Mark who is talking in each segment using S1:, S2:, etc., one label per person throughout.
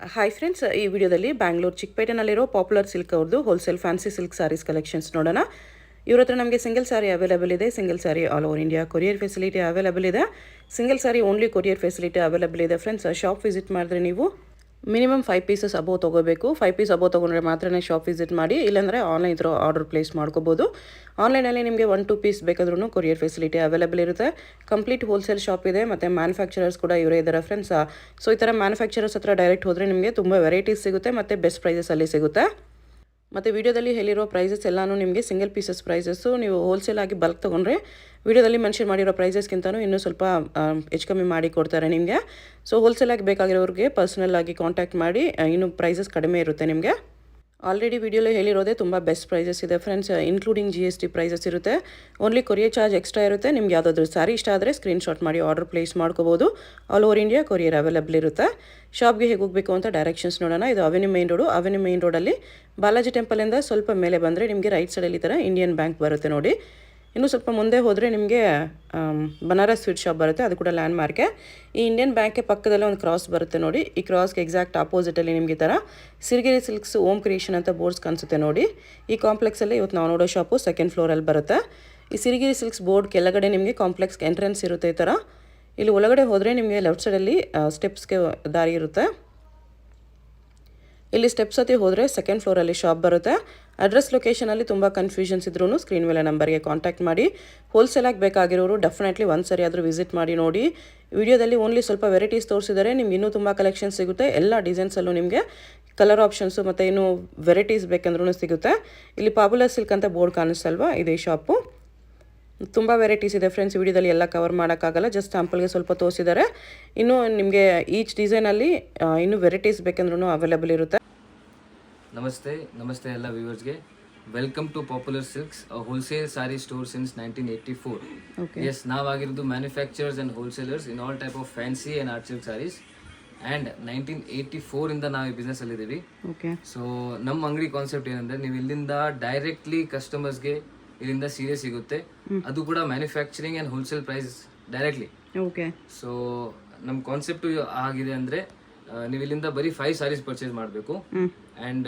S1: Hi friends, ಈ ವಿಡಿಯೋದಲ್ಲಿ ಬ್ಯಾಂಗ್ಳೂರು ಚಿಕ್ಕಪೇಟೆನಲ್ಲಿರೋ ಪಾಪ್ಯುಲರ್ ಸಿಲ್ಕ್ ಅವ್ರದ್ದು wholesale fancy silk sarees collections ನೋಡೋಣ. ಇವ್ರ ಹತ್ರ ನಮಗೆ ಸಿಂಗಲ್ ಸ್ಯಾರಿ ಅವೈಲೇಬಲ್ ಇದೆ. Single sari all over India courier facility available ಇದೆ. Single sari only courier facility available ಇದೆ. ಫ್ರೆಂಡ್ಸ್, ಶಾಪ್ ವಿಸಿಟ್ ಮಾಡಿದ್ರೆ ನೀವು ಮಿನಿಮಮ್ 5 ಪೀಸಸ್ ಅಬೋವ್ ತೊಗೋಬೇಕು. 5 ಪೀಸ್ ಅಬೋವ್ ತೊಗೊಂಡ್ರೆ ಮಾತ್ರ ಶಾಪ್ ವಿಸಿಟ್ ಮಾಡಿ, ಇಲ್ಲಾಂದರೆ ಆನ್ಲೈನ್ ಇದ್ರೂ ಆರ್ಡರ್ ಪ್ಲೇಸ್ ಮಾಡ್ಕೋಬೋದು. ಆನ್ಲೈನಲ್ಲಿ ನಿಮಗೆ 1-2 ಪೀಸ್ ಬೇಕಾದ್ರೂ ಕೊರಿಯರ್ ಫೆಸಿಲಿಟಿ ಅವೈಲೇಬಲ್ ಇರುತ್ತೆ. ಕಂಪ್ಲೀಟ್ ಹೋಲ್ಸೇಲ್ ಶಾಪ್ ಇದೆ ಮತ್ತು ಮ್ಯಾನುಫ್ಯಾಕ್ಚರರ್ಸ್ ಕೂಡ ಇವರೇ ಇದ್ದಾರೆ ಫ್ರೆಂಡ್ಸ್. ಸೊ ಈ ಥರ ಮ್ಯಾನುಫ್ಯಾಕ್ಚರರ್ಸ್ ಹತ್ರ ಡೈರೆಕ್ಟ್ ಹೋದರೆ ನಿಮಗೆ ತುಂಬ ವೆರೈಟೀಸ್ ಸಿಗುತ್ತೆ ಮತ್ತು ಬೆಸ್ಟ್ ಪ್ರೈಸಸಲ್ಲಿ ಸಿಗುತ್ತೆ. ಮತ್ತು ವಿಡಿಯೋದಲ್ಲಿ ಹೇಳಿರೋ ಪ್ರೈಸಸ್ ಎಲ್ಲನೂ ನಿಮಗೆ ಸಿಂಗಲ್ ಪೀಸಸ್ ಪ್ರೈಸಸ್ಸು. ನೀವು ಹೋಲ್ಸೇಲ್ ಆಗಿ ಬಲ್ಕ್ ತೊಗೊಂಡ್ರೆ ವಿಡಿಯೋದಲ್ಲಿ ಮೆನ್ಷನ್ ಮಾಡಿರೋ ಪ್ರೈಸಸ್ಗಿಂತಲೂ ಇನ್ನೂ ಸ್ವಲ್ಪ ಹೆಚ್ಚು ಕಮ್ಮಿ ಮಾಡಿ ಕೊಡ್ತಾರೆ ನಿಮಗೆ. ಸೊ ಹೋಲ್ಸೇಲ್ ಆಗಿ ಬೇಕಾಗಿರೋರಿಗೆ ಪರ್ಸನಲ್ ಆಗಿ ಕಾಂಟ್ಯಾಕ್ಟ್ ಮಾಡಿ, ಇನ್ನೂ ಪ್ರೈಸಸ್ ಕಡಿಮೆ ಇರುತ್ತೆ ನಿಮಗೆ. ಆಲ್ರೆಡಿ ವಿಡಿಯೋಲಿ ಹೇಳಿರೋದೇ ತುಂಬ ಬೆಸ್ಟ್ ಪ್ರೈಸಸ್ ಇದೆ ಫ್ರೆಂಡ್ಸ್, ಇನ್ಕ್ಲೂಡಿಂಗ್ GST ಪ್ರೈಸಸ್ ಇರುತ್ತೆ. ಓನ್ಲಿ ಕೊರಿಯರ್ ಚಾರ್ಜ್ ಎಕ್ಸ್ಟ್ರಾ ಇರುತ್ತೆ. ನಿಮ್ಗೆ ಯಾವುದಾದ್ರೂ ಸ್ಯಾರಿ ಇಷ್ಟ ಆದರೆ ಸ್ಕ್ರೀನ್ಶಾಟ್ ಮಾಡಿ ಆರ್ಡರ್ ಪ್ಲೇಸ್ ಮಾಡ್ಕೋಬೋದು. All over India courier available ಇರುತ್ತೆ. ಶಾಪ್ಗೆ ಹೇಗೆ ಹೋಗಬೇಕು ಅಂತ ಡೈರೆಕ್ಷನ್ಸ್ ನೋಡೋಣ. ಇದು avenue main road. Avenue main ರೋಡಲ್ಲಿ ಬಾಲಾಜಿ ಟೆಂಪಲಿಂದ ಸ್ವಲ್ಪ ಮೇಲೆ ಬಂದರೆ ನಿಮಗೆ ರೈಟ್ ಸೈಡಲ್ಲಿ ಈ ಥರ ಇಂಡಿಯನ್ ಬ್ಯಾಂಕ್ ಬರುತ್ತೆ ನೋಡಿ. ಇನ್ನೂ ಸ್ವಲ್ಪ ಮುಂದೆ ಹೋದರೆ ನಿಮಗೆ ಬನಾರಸ್ ಸ್ವೀಟ್ ಶಾಪ್ ಬರುತ್ತೆ, ಅದು ಕೂಡ ಲ್ಯಾಂಡ್ ಮಾರ್ಕೆ. ಈ ಇಂಡಿಯನ್ ಬ್ಯಾಂಕ್ಗೆ ಪಕ್ಕದಲ್ಲೇ ಒಂದು ಕ್ರಾಸ್ ಬರುತ್ತೆ ನೋಡಿ. ಈ ಕ್ರಾಸ್ಗೆ ಎಕ್ಸಾಕ್ಟ್ ಆಪೋಸಿಟಲ್ಲಿ ನಿಮಗೆ ಈ ಥರ ಸಿರಿಗೆರೆ ಸಿಲ್ಕ್ಸ್ ಓಮ್ ಕ್ರಿಯೇಷನ್ ಅಂತ ಬೋರ್ಡ್ಸ್ ಕಾಣಿಸುತ್ತೆ ನೋಡಿ. ಈ ಕಾಂಪ್ಲೆಕ್ಸಲ್ಲಿ ಇವತ್ತು ನಾವು ನೋಡೋ ಶಾಪು ಸೆಕೆಂಡ್ ಫ್ಲೋರಲ್ಲಿ ಬರುತ್ತೆ. ಈ ಸಿರಿಗೆರೆ ಸಿಲ್ಕ್ಸ್ ಬೋರ್ಡ್ ಕೆಳಗಡೆ ನಿಮಗೆ ಕಾಂಪ್ಲೆಕ್ಸ್ಗೆ ಎಂಟ್ರೆನ್ಸ್ ಇರುತ್ತೆ ಈ ಥರ. ಇಲ್ಲಿ ಒಳಗಡೆ ಹೋದರೆ ನಿಮಗೆ ಲೆಫ್ಟ್ ಸೈಡಲ್ಲಿ ಸ್ಟೆಪ್ಸ್ಗೆ ದಾರಿ ಇರುತ್ತೆ. ಇಲ್ಲಿ ಸ್ಟೆಪ್ಸ್ ಹತ್ತಿ ಹೋದರೆ ಸೆಕೆಂಡ್ ಫ್ಲೋರಲ್ಲಿ ಶಾಪ್ ಬರುತ್ತೆ. ಅಡ್ರೆಸ್ ಲೊಕೇಶನಲ್ಲಿ ತುಂಬ ಕನ್ಫ್ಯೂಷನ್ಸ್ ಇದ್ರೂ ಸ್ಕ್ರೀನ್ ಮೇಲೆ ನಂಬರ್ಗೆ ಕಾಂಟ್ಯಾಕ್ಟ್ ಮಾಡಿ. ಹೋಲ್ಸೇಲಾಗಿ ಬೇಕಾಗಿರೋರು ಡೆಫಿನೆಟ್ಲಿ ಒಂದು ಸರಿ ಆದರೂ ವಿಸಿಟ್ ಮಾಡಿ ನೋಡಿ. ವಿಡಿಯೋದಲ್ಲಿ ಓನ್ಲಿ ಸ್ವಲ್ಪ ವೆರೈಟೀಸ್ ತೋರಿಸಿದರೆ ನಿಮ್ಗೆ ಇನ್ನೂ ತುಂಬ ಕಲೆಕ್ಷನ್ ಸಿಗುತ್ತೆ. ಎಲ್ಲ ಡಿಸೈನ್ಸಲ್ಲೂ ನಿಮಗೆ ಕಲರ್ ಆಪ್ಷನ್ಸು ಮತ್ತು ಇನ್ನೂ ವೆರೈಟೀಸ್ ಬೇಕಂದ್ರೂ ಸಿಗುತ್ತೆ. ಇಲ್ಲಿ ಪಾಪ್ಯುಲರ್ ಸಿಲ್ಕ್ ಅಂತ ಬೋರ್ಡ್ ಕಾಣಿಸ್ತಲ್ವಾ, ಇದೇ ಶಾಪು. ತುಂಬ ವೆರೈಟೀಸ್ ಇದೆ ಫ್ರೆಂಡ್ಸ್. ವಿಡಿಯೋದಲ್ಲಿ ಎಲ್ಲ ಕವರ್ ಮಾಡೋಕ್ಕಾಗಲ್ಲ, ಜಸ್ಟ್ ಸ್ಯಾಂಪಲ್ಗೆ ಸ್ವಲ್ಪ ತೋರಿಸಿದ್ದಾರೆ. ಇನ್ನೂ ನಿಮಗೆ ಈಚ್ ಡಿಸೈನಲ್ಲಿ ಇನ್ನೂ ವೆರೈಟೀಸ್ ಬೇಕಂದ್ರೂ ಅವೈಲೇಬಲ್ ಇರುತ್ತೆ.
S2: ನಮಸ್ತೆ ಎಲ್ಲ ವ್ಯೂವರ್ಸ್ಗೆ. Welcome to popular silks, wholesale saree store since 1984. Yes, ನಾವಾಗಿರೋದು manufacturers and wholesalers in all type of fancy and art silk sarees. And 1984 ಇಂದ ನಾವು ಈ ಬಿಸ್ನೆಸ್ ಅಲ್ಲಿದ್ದೀವಿ. ಸೊ ನಮ್ಮ ಅಂಗಡಿ ಕಾನ್ಸೆಪ್ಟ್ ಏನಂದ್ರೆ, ನೀವು ಇಲ್ಲಿಂದ ಡೈರೆಕ್ಟ್ಲಿ ಕಸ್ಟಮರ್ಸ್ಗೆ ಇಲ್ಲಿಂದ ಸೀರೆ ಸಿಗುತ್ತೆ, ಅದು ಕೂಡ manufacturing and wholesale price directly. So ನಮ್ಮ ಕಾನ್ಸೆಪ್ಟ್ ಆಗಿದೆ ಅಂದ್ರೆ, ನೀವು ಇಲ್ಲಿಂದ ಬರೀ 5 ಸಾರೀಸ್ ಪರ್ಚೇಸ್ ಮಾಡಬೇಕು ಅಂಡ್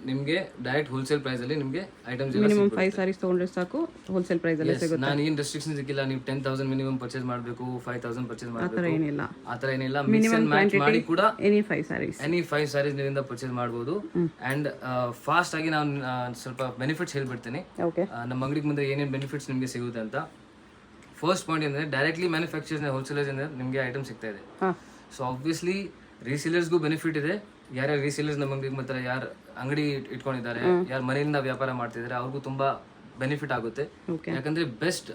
S2: ನಿಮಗೆ ಡೈರೆಕ್ಟ್ ಹೋಲ್ಸೇಲ್ ಪ್ರೈಸ್ ಅಲ್ಲಿ ನಿಮಗೆ ಐಟಮ್ಸ್
S1: ಮಿನಿಮಮ್ 5 ಸಾರೀಸ್ ತಗೊಂಡ್ರೆ ಸಾಕು, ಹೋಲ್ಸೇಲ್ ಪ್ರೈಸ್ ಅಲ್ಲಿ ಸಿಗುತ್ತೆ.
S2: ನಾನು ಏನು ರೆಸ್ಟ್ರಿಕ್ಷನ್ಸ್ ಇಕ್ಕಿಲ್ಲ, ನೀವು 10,000 ಮಿನಿಮಮ್ ಪರ್ಚೇಸ್ ಮಾಡಬೇಕು, 5,000 ಪರ್ಚೇಸ್ ಮಾಡಬೇಕು, ಆ ಥರ ಏನಿಲ್ಲ. ಮಿಕ್ಸ್ ಅಂಡ್ ಮ್ಯಾಚ್ ಮಾಡಿ ಕೂಡ ಎನಿ 5 ಸಾರೀಸ್ ನೀವಿಂದ ಪರ್ಚೇಸ್ ಮಾಡಬಹುದು. ಅಂಡ್ ಫಾಸ್ಟ್ ಆಗಿ ನಾನು ಸ್ವಲ್ಪ ಬೆನಿಫಿಟ್ಸ್ ಹೇಳ್ಬಿಡ್ತೀನಿ, ನಮ್ಮ ಅಂಗಡಿಗೆ ಬಂದ್ರೆ ಏನೇನು ಬೆನಿಫಿಟ್ಸ್ ನಿಮಗೆ ಸಿಗುತ್ತೆ ಅಂತ. ಫಸ್ಟ್ ಪಾಯಿಂಟ್ ಅಂದ್ರೆ, ಡೈರೆಕ್ಟ್ಲಿ ಮ್ಯಾನುಫ್ಯಾಕ್ಚರ್ಸ್ ಹೋಲ್ಸೇಲರ್ಸ್ ಅಂದ್ರೆ ನಿಮಗೆ ಐಟಮ್ ಸಿಗ್ತಾ ಇದೆ. ಸೊ ಆಬ್ವಿಯಸ್ಲಿ ರೀಸೇಲರ್ಸ್ಗೂ ಬೆನಿಫಿಟ್ ಇದೆ. ಯಾರ್ಯಾರು ರೀಸೇಲರ್ಸ್ ನಮ್ಮ ಅಂಗಡಿಗೆ ಬರ್ತಾರೆ, ಯಾರು ಅಂಗಡಿ ಇಟ್ಕೊಂಡಿದ್ದಾರೆ, ಯಾರು ಮನೆಯಿಂದ ವ್ಯಾಪಾರ ಮಾಡ್ತಿದ್ದಾರೆ, ಅವ್ರಿಗೂ ತುಂಬಾ ಬೆನಿಫಿಟ್ ಆಗುತ್ತೆ. ಯಾಕಂದ್ರೆ best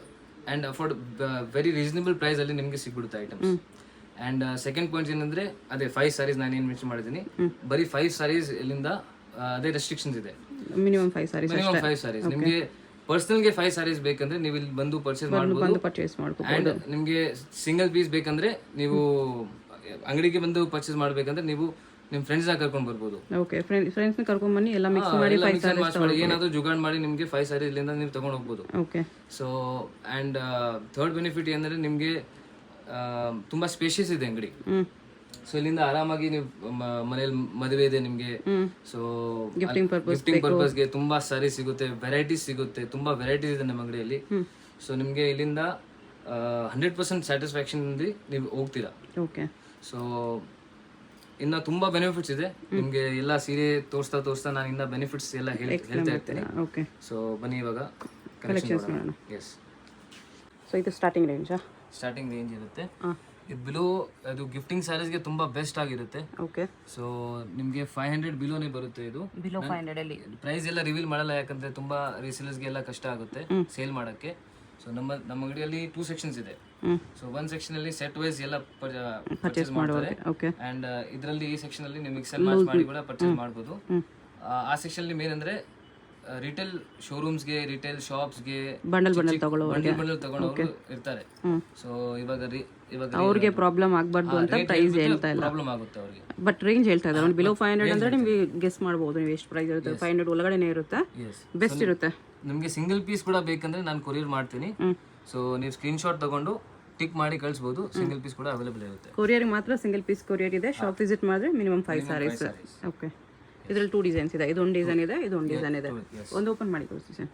S2: and very reasonable price ಅಲ್ಲಿ ನಿಮಗೆ ಸಿಗ್ಬಿಡುತ್ತೆ ಐಟಮ್ಸ್. ಅಂಡ್ ಸೆಕೆಂಡ್ ಪಾಯಿಂಟ್ ಏನಂದ್ರೆ, ಅದೇ 5 ಸಾರೀಸ್ ನಾನು ಏನು ಮೆನ್ಷನ್ ಮಾಡಿದ್ದೀನಿ, ಬರೀ 5 ಸಾರೀಸ್ ಇಲ್ಲಿಂದ ಅದೇ ರೆಸ್ಟ್ರಿಕ್ಷನ್ಸ್ ಇದೆ. ಮಿನಿಮಮ್ 5 ಸಾರೀಸ್ ನಿಮಗೆ ಪರ್ಸನಲ್ಗೆ 5 ಸಾರೀಸ್ ಬೇಕಂದ್ರೆ ನೀವು ಇಲ್ಲಿ ಬಂದು ಪರ್ಚೇಸ್ ಮಾಡಬಹುದು. ಅಂಡ್ ನಿಮಗೆ ಸಿಂಗಲ್ ಪೀಸ್ ಬೇಕಂದ್ರೆ ನೀವು ಅಂಗಡಿಗೆ ಬಂದು ಪರ್ಚೇಸ್ ಮಾಡಬೇಕಂದ್ರೆ ನೀವು ನಿಮ್ಮ ಫ್ರೆಂಡ್ಸ್ ನ ಕರ್ಕೊಂಡು ಬರ್ಬೋದು.
S1: ಫ್ರೆಂಡ್ಸ್ ನ ಕರ್ಕೊಂಡು ಬನ್ನಿ, ಎಲ್ಲ ಮಿಕ್ಸ್ ಮಾಡಿ
S2: ಏನಾದರೂ ಜುಗಾಡ್ ಮಾಡಿ ನಿಮಗೆ 5 ಸಾರೀಸ್ ಇಲ್ಲಿಂದ ನೀವು ತಗೊಂಡು ಹೋಗ್ಬೋದು. ಸೊ ಅಂಡ್ ಥರ್ಡ್ ಬೆನಿಫಿಟ್ ಏನಂದ್ರೆ, ನಿಮಗೆ ತುಂಬಾ ಸ್ಪೇಷಿಯಸ್ ಇದೆ ಅಂಗಡಿ. ಸೊ ಇಲ್ಲಿಂದ ಆರಾಮಾಗಿ ನೀವು ಮನೇಲಿ ಮದುವೆ ಇದೆ ನಿಮ್ಗೆ, ಸೊ ಗಿಫ್ಟಿಂಗ್ ಪರ್ಪಸ್ಗೆ ತುಂಬಾ ಸಾರಿ ಸಿಗುತ್ತೆ, ವೆರೈಟೀಸ್ ಸಿಗುತ್ತೆ, ತುಂಬಾ ವೆರೈಟೀಸ್ ಇದೆ ನಮ್ಮ ಅಂಗಡಿಯಲ್ಲಿ. ಸೊ ನಿಮ್ಗೆ ಇಲ್ಲಿಂದ 100% ಸ್ಯಾಟಿಸ್ಫ್ಯಾಕ್ಷನ್ ನೀವು ಹೋಗ್ತೀರಾ. ಸೊ ಇನ್ನ ತುಂಬಾ ಬೆನಿಫಿಟ್ಸ್ ಇದೆ ನಿಮ್ಗೆ. ಎಲ್ಲ ಸೀರೆ ತೋರಿಸ್ತಾ ನಾನು ಇನ್ನ ಬೆನಿಫಿಟ್ಸ್ ಎಲ್ಲ ಹೇಳ್ತಾ ಇರ್ತೀನಿ. ಸೊ ಬನ್ನಿ ಇವಾಗ ಕಲೆಕ್ಷನ್ಸ್ ನೋಡೋಣ. ಎಸ್,
S1: ಸೊ ಇದು ಸ್ಟಾರ್ಟಿಂಗ್ ರೇಂಜ್
S2: ಇರುತ್ತೆ. ಇದು ಬಿಲೋ, ಅದು ಗಿಫ್ಟಿಂಗ್ ಸ್ಯಾರೀಸ್ಗೆ ತುಂಬಾ ಬೆಸ್ಟ್ ಆಗಿರುತ್ತೆ. ಸೊ ನಿಮ್ಗೆ 500 ಬಿಲೋನೇ ಬರುತ್ತೆ. ಇದು
S1: ಬಿಲೋ 500 ಅಲ್ಲಿ
S2: ಪ್ರೈಸ್ ಎಲ್ಲ ರಿವೀಲ್ ಮಾಡಲ್ಲ, ಯಾಕಂದ್ರೆ ತುಂಬಾ ರೀಸೇಲರ್ಸ್ಗೆ ಎಲ್ಲ ಕಷ್ಟ ಆಗುತ್ತೆ ಸೇಲ್ ಮಾಡಕ್ಕೆ. ಸೊ ನಮ್ಮ ಅಂಗಡಿಯಲ್ಲಿ 2 ಸೆಕ್ಷನ್ಸ್ ಇದೆ. ಸೊ 1 ಸೆಕ್ಷನ್ ಅಲ್ಲಿ ಸೆಟ್ ವೈಸ್ ಎಲ್ಲ ಪರ್ಚೇಸ್ ಮಾಡ್ತಾರೆ. ಅಂಡ್ ಇದರಲ್ಲಿ ಈ ಸೆಕ್ಷನ್ ಅಲ್ಲಿ ನೀವು ಮಿಕ್ಸ್ ಅಂಡ್ ಮ್ಯಾಚ್ ಮಾಡಿ ಕೂಡ ಪರ್ಚೇಸ್ ಮಾಡಬಹುದು. ಆ ಸೆಕ್ಷನ್ ಅಲ್ಲಿ ಮೇನ್ ಅಂದ್ರೆ ರಿಟೇಲ್ ಶೋರೂಮ್ಸ್ಗೆ, ರಿಟೇಲ್ ಶಾಪ್ಸ್ಗೆ ಬಂಡಲ್ ತಗೊಳ್ಳೋರು ಇರ್ತಾರೆ. ಸೊ ಇವಾಗ
S1: ಅವ್ರಿಗೆ ಪ್ರಾಬ್ಲಮ್ ಆಗಬಾರ್ದು ಅಂತ ಪ್ರೈಸ್ ಹೇಳ್ತಾ ಇಲ್ಲ,
S2: ಪ್ರಾಬ್ಲಮ್ ಆಗುತ್ತೆ ಅವ್ರಿಗೆ.
S1: ಬಟ್ ರೇಂಜ್ ಹೇಳ್ತಾ ಇದ್ದಾರೆ. ಬಿಲೋ 500 ಅಂದ್ರೆ ನಿಮಗೆ ಗೆಸ್ ಮಾಡಬಹುದು ನೀವು ಎಷ್ಟು ಪ್ರೈಸ್ ಇರುತ್ತೆ. 500 ಒಳಗಡೆನೇ ಇರುತ್ತೆ, ಬೆಸ್ಟ್ ಇರುತ್ತೆ.
S2: ನಿಮಗೆ ಸಿಂಗಲ್ ಪೀಸ್ ಕೂಡ ಬೇಕಂದ್ರೆ ನಾನು ಕೊರಿಯರ್ ಮಾಡ್ತೀನಿ. ಸೊ ನೀವು ಸ್ಕ್ರೀನ್ ಶಾಟ್ ತಗೊಂಡು ಟಿಕ್ ಮಾಡಿ ಕಳಿಸ್ಬೋದು. ಸಿಂಗಲ್ ಪೀಸ್ ಕೂಡ ಅವೈಲೇಬಲ್ ಇರುತ್ತೆ.
S1: ಕೊರಿಯರ್ಗೆ ಮಾತ್ರ ಸಿಂಗಲ್ ಪೀಸ್ ಕೊರಿಯರ್ ಇದೆ. ಶಾಪ್ ವಿಸಿಟ್ ಮಾಡಿದ್ರೆ ಮಿನಿಮಮ್ 5 ಸ್ಯಾರೀಸ್. ಓಕೆ, ಇದರಲ್ಲಿ 2 ಡಿಸೈನ್ಸ್ ಇದೆ. ಇದೊಂದು ಡಿಸೈನ್ ಇದೆ, ಇದೊಂದು ಡಿಸೈನ್ ಇದೆ. ಒಂದು ಓಪನ್ ಮಾಡಿ ತೋರಿಸಿ ಸರ್.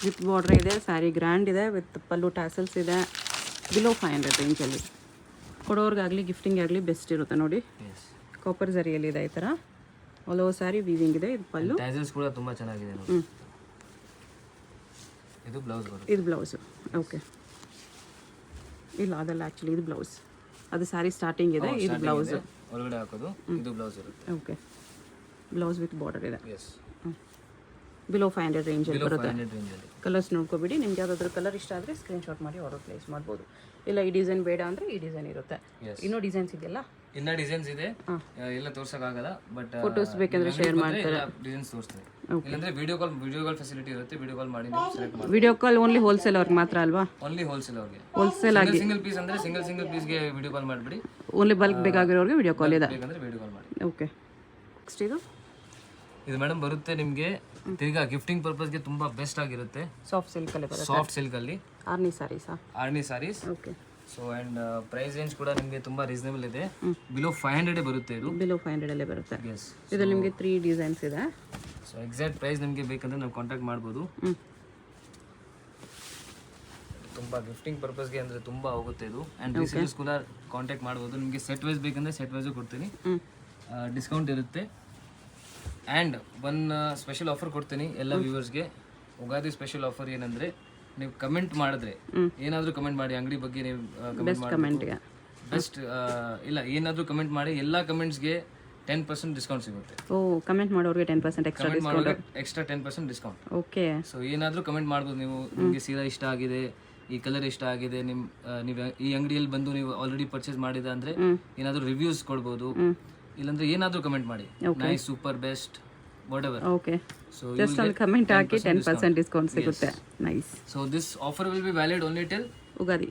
S1: ವಿತ್ ಬಾರ್ಡರ್ ಇದೆ, ಸ್ಯಾರಿ ಗ್ರ್ಯಾಂಡ್ ಇದೆ, ವಿತ್ ಪಲ್ಲು ಟ್ಯಾಸಲ್ಸ್ ಇದೆ. ಬಿಲೋ 500 ರೇಂಜಲ್ಲಿ ಕೊಡೋರ್ಗಾಗಲಿ ಗಿಫ್ಟಿಂಗ್ ಆಗಲಿ ಬೆಸ್ಟ್ ಇರುತ್ತೆ ನೋಡಿ. ಕಾಪರ್ ಜರಿಯಲ್ಲಿ ಇದೆ ಈ ಥರ. ಆಲ್ ಓವರ್ ಸ್ಯಾರಿ ವೀವಿಂಗ್ ಇದೆ. ಇದು ಪಲ್ಲು,
S2: ಟ್ಯಾಸಲ್ಸ್ ಕೂಡ ತುಂಬಾ ಚೆನ್ನಾಗಿದೆ ನೋಡಿ. ಇದು ಬ್ಲೌಸ್ ಬರುತ್ತೆ.
S1: ಇದು ಬ್ಲೌಸು. ಓಕೆ, ಇಲ್ಲ ಅದಲ್ಲ ಆ್ಯಕ್ಚುಲಿ ಇದು ಬ್ಲೌಸ್. ಅದು ಸ್ಯಾರಿ ಸ್ಟಾರ್ಟಿಂಗ್ ಇದೆ, ಇದು ಬ್ಲೌಸ್
S2: ಒಳಗಡೆ ಹಾಕೋದು. ಇದು ಬ್ಲೌಸ್ ಇರುತ್ತೆ.
S1: ಓಕೆ, ಬ್ಲೌಸ್ ವಿತ್ ಬಾರ್ಡರ್ ಇದೆ.
S2: ಎಸ್,
S1: ಬಿಲೋ 500 ರೇಂಜಲ್ಲಿ ಬರುತ್ತೆ.
S2: 500 ರೇಂಜಲ್ಲಿ.
S1: ಕಲರ್ಸ್ ನೋಡ್ಕೊಬಿಡಿ. ನಿಮ್ಗೆ ಯಾವುದಾದ್ರೂ ಕಲರ್ ಇಷ್ಟ ಆದರೆ ಸ್ಕ್ರೀನ್ಶಾಟ್ ಮಾಡಿ ಆರ್ಡರ್ ಪ್ಲೇಸ್ ಮಾಡ್ಬೋದು. ಇಲ್ಲ ಈ ಡಿಸೈನ್ ಬೇಡ ಅಂದರೆ ಈ ಡಿಸೈನ್ ಇರುತ್ತೆ. ಇನ್ನೂ ಡಿಸೈನ್ಸ್ ಇದೆಯಲ್ಲ,
S2: ಇನ್ನ ಡಿಸೈನ್ಸ್ ಇದೆ, ಎಲ್ಲ ತೋರ್ಸಕ್ಕಾಗಲ್ಲ. ಬಟ್
S1: ಫೋಟೋಸ್ ಬೇಕಂದ್ರೆ ಶೇರ್ ಮಾಡ್ತಾರೆ.
S2: ಡಿಸೈನ್ಸ್ ತೋರಿಸ್ತಾರೆ. ಇಲ್ಲಾಂದ್ರೆ ವಿಡಿಯೋ ಕಾಲ್ ಫೆಸಿಲಿಟಿ ಇರುತ್ತೆ. ವಿಡಿಯೋ ಕಾಲ್ ಮಾಡಿ ಸೆಲೆಕ್ಟ್ ಮಾಡಿ.
S1: ವಿಡಿಯೋ ಕಾಲ್ ಓನ್ಲಿ ಹೋಲ್ಸೇಲ್ ಅವ್ರಿಗೆ ಮಾತ್ರ ಅಲ್ವಾ?
S2: ಓನ್ಲಿ ಹೋಲ್ಸೇಲ್ ಅವ್ರಿಗೆ.
S1: ಹೋಲ್ಸೇಲ್ ಆಗಿ
S2: ಸಿಂಗಲ್ ಪೀಸ್ ಅಂದ್ರೆ ಸಿಂಗಲ್ ಪೀಸ್ಗೆ ವಿಡಿಯೋ ಕಾಲ್ ಮಾಡಿಬಿಡಿ.
S1: ಓನ್ಲಿ ಬಲ್ಕ್ ಬೇಕಾಗಿರೋರಿಗೆ ವಿಡಿಯೋ ಕಾಲ್ ಇದೆ.
S2: ಬೇಕಂದ್ರೆ ವಿಡಿಯೋ ಕಾಲ್ ಮಾಡಿ.
S1: ಓಕೆ, ನೆಕ್ಸ್ಟ್ ಇದು
S2: ಮೇಡಮ್ ಬರುತ್ತೆ ನಿಮಗೆ ತಿರ್ಗಾ ಗಿಫ್ಟಿಂಗ್ ಪರ್ಪಸ್ಗೆ ತುಂಬಾ ಬೆಸ್ಟ್ ಆಗಿರುತ್ತೆ.
S1: ಸಾಫ್ಟ್ ಸಿಲ್ಕಲ್ಲಿ ಬರುತ್ತೆ.
S2: ಸಾಫ್ಟ್ ಸಿಲ್ಕ್ ಅಲ್ಲಿ
S1: ಆರ್ನಿ ಸ್ಯಾರೀಸಾ?
S2: ಆರ್ನಿ sarees.
S1: Okay.
S2: So and price range ಕೂಡ ನಿಮಗೆ ತುಂಬಾ ರೀಸನೇಬಲ್ ಇದೆ. ಬಿಲೋ 500 ಬರುತ್ತೆ. ಇದು
S1: ಬಿಲೋ 500 ಅಲ್ಲೇ ಬರುತ್ತೆ.
S2: ಎಸ್.
S1: ಇದರಲ್ಲಿ ನಿಮಗೆ 3 ಡಿಸೈನ್ಸ್ ಇದೆ.
S2: ಸೊ ಎಕ್ಸಾಕ್ಟ್ ಪ್ರೈಸ್ ನಿಮಗೆ ಬೇಕಂದ್ರೆ ನಾವು ಕಾಂಟ್ಯಾಕ್ಟ್ ಮಾಡ್ಬೋದು. ತುಂಬಾ ಗಿಫ್ಟಿಂಗ್ ಪರ್ಪಸ್ಗೆ ಅಂದ್ರೆ ತುಂಬಾ ಹೋಗುತ್ತೆ ಇದು. ಅಂಡ್ ರೀಸೇಲರ್ಸ್ ಕೂಡ ಕಾಂಟ್ಯಾಕ್ಟ್ ಮಾಡ್ಬೋದು. ನಿಮಗೆ ಸೆಟ್ ವೈಸ್ ಬೇಕಂದ್ರೆ ಸೆಟ್ ವೈಸು ಕೊಡ್ತೀನಿ. ಡಿಸ್ಕೌಂಟ್ ಇರುತ್ತೆ. ಆ್ಯಂಡ್ ಒನ್ ಸ್ಪೆಷಲ್ ಆಫರ್ ಕೊಡ್ತೀನಿ ಎಲ್ಲ ವ್ಯೂವರ್ಸ್ಗೆ. ಉಗಾದಿ ಸ್ಪೆಷಲ್ ಆಫರ್ ಏನಂದರೆ, ನೀವು ಕಮೆಂಟ್ ಮಾಡಿದ್ರೆ, ಏನಾದರೂ ಕಮೆಂಟ್ ಮಾಡಿ ಅಂಗಡಿ ಬಗ್ಗೆ ನೀವು ಕಮೆಂಟ್ ಮಾಡಿ, ಬೆಸ್ಟ್ ಇಲ್ಲ ಏನಾದರೂ ಕಮೆಂಟ್ ಮಾಡಿ, ಎಲ್ಲ ಕಮೆಂಟ್ಸ್ಗೆ 10% ಡಿಸ್ಕೌಂಟ್ ಸಿಗುತ್ತೆ.
S1: ಓ, ಕಮೆಂಟ್ ಮಾಡೋರಿಗೆ 10% extra discount.
S2: Extra 10% discount.
S1: Okay.
S2: So ಏನಾದರೂ ಕಮೆಂಟ್ ಮಾಡ್ಬೋದು ನೀವು. ನಿಮಗೆ ಸೀರೆ ಇಷ್ಟ ಆಗಿದೆ, ಈ ಕಲರ್ ಇಷ್ಟ ಆಗಿದೆ, ನೀವು ಈ ಅಂಗಡಿಯಲ್ಲಿ ಬಂದು ನೀವು ಆಲ್ರೆಡಿ ಪರ್ಚೇಸ್ ಮಾಡಿದ ಅಂದರೆ ಏನಾದರೂ ರಿವ್ಯೂಸ್ ಕೊಡ್ಬೋದು. ಇಲ್ಲಾಂದ್ರೆ ಏನಾದರೂ ಕಮೆಂಟ್ ಮಾಡಿ, nice, super, best, what ever.
S1: Okay. So just ಒಂದು ಕಮೆಂಟ್ ಹಾಕಿ 10% ಡಿಸ್ಕೌಂಟ್ ಸಿಗುತ್ತೆ. Nice.
S2: So this offer will be valid only till Ugadi.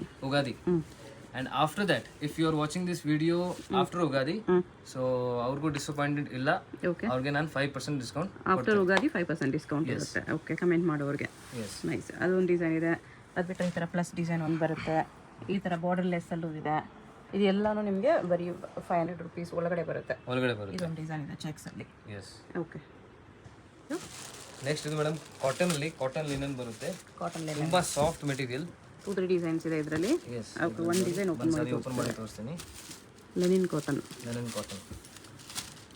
S2: And after that, if you are watching this video after Ugadi, so ಅವ್ರಿಗೂ disappointed ಇಲ್ಲ. ಅವ್ರಿಗೆ ನಾನು 5% discount.
S1: After Ugadi 5% discount ಇರುತ್ತೆ. Okay, comment ಮಾಡೋರಿಗೆ. Nice. ಅದೊಂದು design ಇದೆ. ಅದು ಬಿಟ್ಟರೆ ಈ ಥರ ಪ್ಲಸ್ ಡಿಸೈನ್ ಒಂದು ಬರುತ್ತೆ. ಈ ಥರ ಬಾರ್ಡರ್ ಲೆಸ್ಸಲ್ಲೂ ಇದೆ. ಇದೆಲ್ಲನೂ ನಿಮಗೆ ಬರೀ 500 ರುಪೀಸ್ ಒಳಗಡೆ ಬರುತ್ತೆ. ಇದೊಂದು ಡಿಸೈನ್ ಇದೆ ಚೆಕ್ಸಲ್ಲಿ.
S2: ಎಸ್.
S1: ಓಕೆ.
S2: ನೆಕ್ಸ್ಟ್ ಇದು ಮೇಡಮ್ ಕಾಟನ್ ಲಿನನ್ ಬರುತ್ತೆ.
S1: ಕಾಟನ್
S2: ತುಂಬಾ ಸಾಫ್ಟ್ ಮೆಟೀರಿಯಲ್.
S1: 2-3 ಡಿಸೈನ್ಸ್ ಇದೆ ಇದರಲ್ಲಿ. ಓಕೆ, ಒಂದು ಡಿಸೈನ್ ಓಪನ್
S2: ಮಾಡಿ ತೋರಿಸ್ತೀನಿ.
S1: Lenin cotton.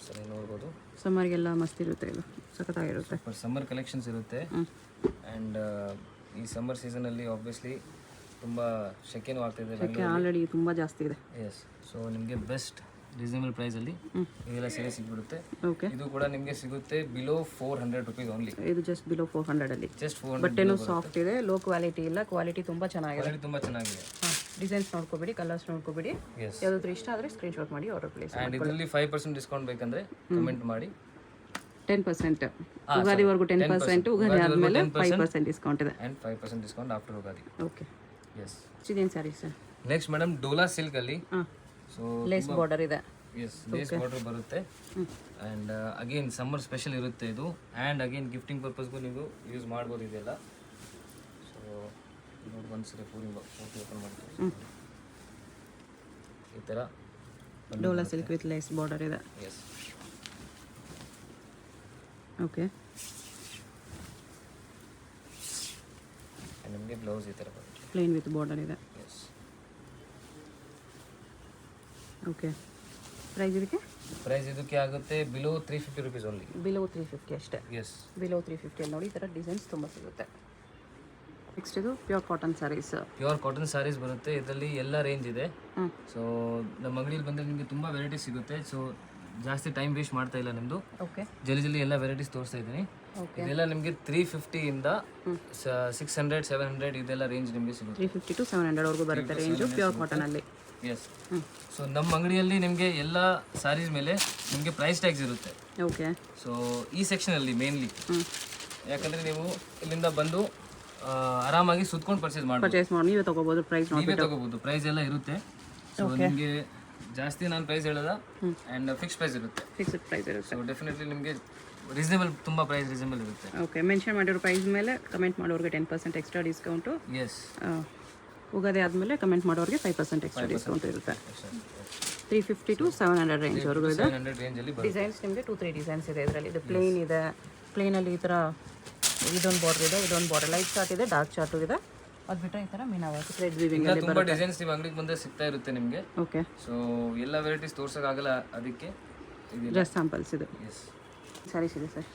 S2: ಸರಿ, ನೋಡ್ಬೋದು.
S1: ಸಮ್ಮರ್ಗೆಲ್ಲ ಮಸ್ತ್ ಇರುತ್ತೆ. ಇದು ಸಖತ್ತಾಗಿರುತ್ತೆ.
S2: ಸಮ್ಮರ್ ಕಲೆಕ್ಷನ್ಸ್ ಇರುತ್ತೆ. ಆ್ಯಂಡ್ ಈ ಸಮ್ಮರ್ ಸೀಸನಲ್ಲಿ ಆಬ್ವಿಯಸ್ಲಿ ತುಂಬ ಶೆಕೆನೂ ಆಗ್ತಿದೆ.
S1: ಶೆಕೆ ಆಲ್ರೆಡಿ ತುಂಬ ಜಾಸ್ತಿ ಇದೆ.
S2: ಎಸ್. ಸೊ ನಿಮಗೆ ಬೆಸ್ಟ್ ರೀಸನಬಲ್ ಪ್ರೈಸಲ್ಲಿ ಇದೆಲ್ಲ ಸೀರೆ ಸಿಗ್ಬಿಡುತ್ತೆ.
S1: ಓಕೆ.
S2: ಇದು ಕೂಡ ನಿಮಗೆ ಸಿಗುತ್ತೆ ಬಿಲೋ 400 ರುಪೀಸ್ ಓನ್ಲಿ.
S1: ಇದು ಜಸ್ಟ್ ಬಿಲೋ 400 ಅಲ್ಲಿ.
S2: ಜಸ್ಟ್ 400.
S1: ಬಟ್ಟೆನೂ ಸಾಫ್ಟ್ ಇದೆ, ಲೋ ಕ್ವಾಲಿಟಿ ಇಲ್ಲ, ಕ್ವಾಲಿಟಿ ತುಂಬ ಚೆನ್ನಾಗಿದೆ. ಡಿಸೈನ್ಸ್ ನೋಡ್ಕೋಬೇಡಿ, ಕಲರ್ಸ್ ನೋಡ್ಕೋಬೇಡಿ. ಯಾವ್ದಾದ್ರು ಇಷ್ಟ ಆದರೆ ಸ್ಕ್ರೀನ್ಶಾಟ್ ಮಾಡಿ ಆರ್ಡರ್ ಪ್ಲೇಸ್.
S2: ಆ್ಯಂಡ್ ಇದರಲ್ಲಿ 5% ಡಿಸ್ಕೌಂಟ್ ಬೇಕಂದ್ರೆ ಕಮೆಂಟ್ ಮಾಡಿ.
S1: 10%. ಉಗಾದಿವರೆಗೂ 10%, ಉಗಾದಿ ಆದಮೇಲೆ 5% ಡಿಸ್ಕೌಂಟ್ ಇದೆ.
S2: And 5% discount after Ugadi.
S1: Okay.
S2: Yes.
S1: ಇದೇನು sari sir?
S2: Next madam Dola silk ಅಲ್ಲಿ. ಸೊ
S1: ಲೇಸ್ ಬಾರ್ಡರ್ ಇದೆ.
S2: ಎಸ್, ಲೇಸ್ ಬಾರ್ಡರ್ ಬರುತ್ತೆ. ಆ್ಯಂಡ್ ಅಗೇನ್ ಸಮ್ಮರ್ ಸ್ಪೆಷಲ್ ಇರುತ್ತೆ ಇದು. ಆ್ಯಂಡ್ ಅಗೇನ್ ಗಿಫ್ಟಿಂಗ್ ಪರ್ಪಸ್ಗೂ ನೀವು ಯೂಸ್ ಮಾಡ್ಬೋದು ಇದೆಲ್ಲ. ಸೊ ನೋಡಿ, ಒಂದ್ಸರಿ ಫೋಟೋ ಓಪನ್ ಮಾಡ್ತೀವಿ. ಈ ಥರ
S1: Dola silk with lace border ಇದೆ.
S2: ಎಸ್.
S1: ಓಕೆ.
S2: ನಿಮಗೆ ಬ್ಲೌಸ್ ಈ ಥರ ಬರುತ್ತೆ.
S1: ಪ್ಲೇನ್ ವಿತ್ ಬಾರ್ಡರ್ ಇದೆ.
S2: ಎಸ್.
S1: ಓಕೆ. ಪ್ರೈಸ್
S2: ಇದಕ್ಕೆ ಆಗುತ್ತೆ ಬಿಲೋ 350 ರುಪೀಸ್ ಓನ್ಲಿ.
S1: ಬಿಲೋ 350 ಅಷ್ಟೇ.
S2: ಎಸ್.
S1: ಬಿಲೋ 350 ಅಲ್ಲಿ ನೋಡಿ ಈ ಥರ ಡಿಸೈನ್ಸ್ ತುಂಬ ಸಿಗುತ್ತೆ. ನೆಕ್ಸ್ಟ್ ಇದು ಪ್ಯೂರ್ ಕಾಟನ್ ಸ್ಯಾರೀಸ್
S2: ಬರುತ್ತೆ. ಇದರಲ್ಲಿ ಎಲ್ಲ ರೇಂಜ್ ಇದೆ. ಸೊ ನಮ್ಮ ಅಂಗಡಿಯಲ್ಲಿ ಬಂದರೆ ನಿಮಗೆ ತುಂಬ ವೆರೈಟೀಸ್ ಸಿಗುತ್ತೆ. ಸೊ ಜಾಸ್ತಿ ಟೈಮ್ ವೇಸ್ಟ್ ಮಾಡ್ತಾ ಇಲ್ಲ ನಿಮ್ಮದು.
S1: ಓಕೆ.
S2: ಜಲ್ದಿ ಎಲ್ಲ ವೆರೈಟೀಸ್ ತೋರಿಸ್ತಾ ಇದ್ದೀನಿ. ಇದೆಲ್ಲ ನಿಮಗೆ 350 ಇಂದ 600 700 ಇದೆಲ್ಲ ರೇಂಜ್ ನಿಮಗೆ ಸಿಗುತ್ತೆ.
S1: 350 to 700 ವರೆಗೂ ಬರುತ್ತೆ ರೇಂಜು ಪ್ಯೂರ್ ಕಾಟನಲ್ಲಿ.
S2: ಎಸ್. ಸೊ ನಮ್ಮ ಅಂಗಡಿಯಲ್ಲಿ ನಿಮಗೆ ಎಲ್ಲ ಸ್ಯಾರೀಸ್ ಮೇಲೆ ನಿಮಗೆ ಪ್ರೈಸ್ ಟ್ಯಾಗ್ಸ್ ಇರುತ್ತೆ.
S1: ಓಕೆ.
S2: ಸೊ ಈ ಸೆಕ್ಷನಲ್ಲಿ ಮೇನ್ಲಿ, ಯಾಕಂದರೆ ನೀವು ಇಲ್ಲಿಂದ ಬಂದು ಆರಾಮಾಗಿ ಸುತ್ಕೊಂಡು ಪರ್ಚೇಸ್ ಮಾಡಿ
S1: ನೀವೇ ತಗೋಬೋದು.
S2: ಪ್ರೈಸ್ ಎಲ್ಲ ಇರುತ್ತೆ. ಸೊ ನಿಮಗೆ ಜಾಸ್ತಿ ನಾನು ಪ್ರೈಸ್ ಹೇಳೋದ. ಆ್ಯಂಡ್ ಫಿಕ್ಸ್ ಪ್ರೈಸ್ ಇರುತ್ತೆ.
S1: ಪ್ರೈಸ್ ಇರುತ್ತೆ.
S2: ಸೊ ಡೆಫಿನೆಟ್ಲಿ ನಿಮಗೆ ರೀಸನೇಬಲ್, ತುಂಬ ಪ್ರೈಸ್ ರೀಸನೇಬಲ್ ಇರುತ್ತೆ.
S1: ಓಕೆ, ಮೆನ್ಷನ್ ಮಾಡಿರೋ ಪ್ರೈಸ್ ಮೇಲೆ ಕಮೆಂಟ್ ಮಾಡೋರಿಗೆ 10% ಎಕ್ಸ್ಟ್ರಾ ಡಿಸ್ಕೌಂಟು.
S2: ಎಸ್,
S1: ಉಗಾದಿ ಆದಮೇಲೆ ಕಮೆಂಟ್ ಮಾಡೋರಿಗೆ 5% ಎಕ್ಸ್ಟ್ರಾ ಡಿಸ್ಕೌಂಟ್ ಇರುತ್ತೆ. 350 to 700 ರೇಂಜ್ವರೆಗೂ ಇದೆ.
S2: 700 ರೇಂಜಲ್ಲಿ
S1: ಡಿಸೈನ್ಸ್ ನಿಮಗೆ 2-3 ಡಿಸೈನ್ಸ್ ಇದೆ ಇದರಲ್ಲಿ. ಇದು ಪ್ಲೇನ್ ಇದೆ, ಪ್ಲೇನಲ್ಲಿ ಈ ಥರ ಇದೊಂದು ಬಾರ್ಡರ್ ಇದೆ, ಇದೊಂದು ಬಾರ್ಡರ್ ಲೈಟ್ ಚಾರ್ಟ್ ಇದೆ, ಡಾರ್ಕ್ ಚಾರ್ಟು ಇದೆ. ಅದು ಬಿಟ್ಟರೆ ಈ ಥರ ಮೀನಾವರ್ಕ್ ಥ್ರೆಡ್ ವೀವಿಂಗ್ ಅಲ್ಲಿ
S2: ತುಂಬ ಡಿಸೈನ್ಸ್ ನೀವು ಅಂಗಡಿಗೆ ಬಂದರೆ ಸಿಗ್ತಾ ಇರುತ್ತೆ ನಿಮಗೆ.
S1: ಓಕೆ,
S2: ಸೊ ಎಲ್ಲ ವೆರೈಟೀಸ್ ತೋರ್ಸೋಕ್ಕಾಗಲ್ಲ, ಅದಕ್ಕೆ
S1: ಡ್ರೆಸ್ ಸ್ಯಾಂಪಲ್ಸ್ ಇದು.
S2: ಎಸ್,
S1: ಸ್ಯಾರೀಸ್ ಇದೆ ಸರ್.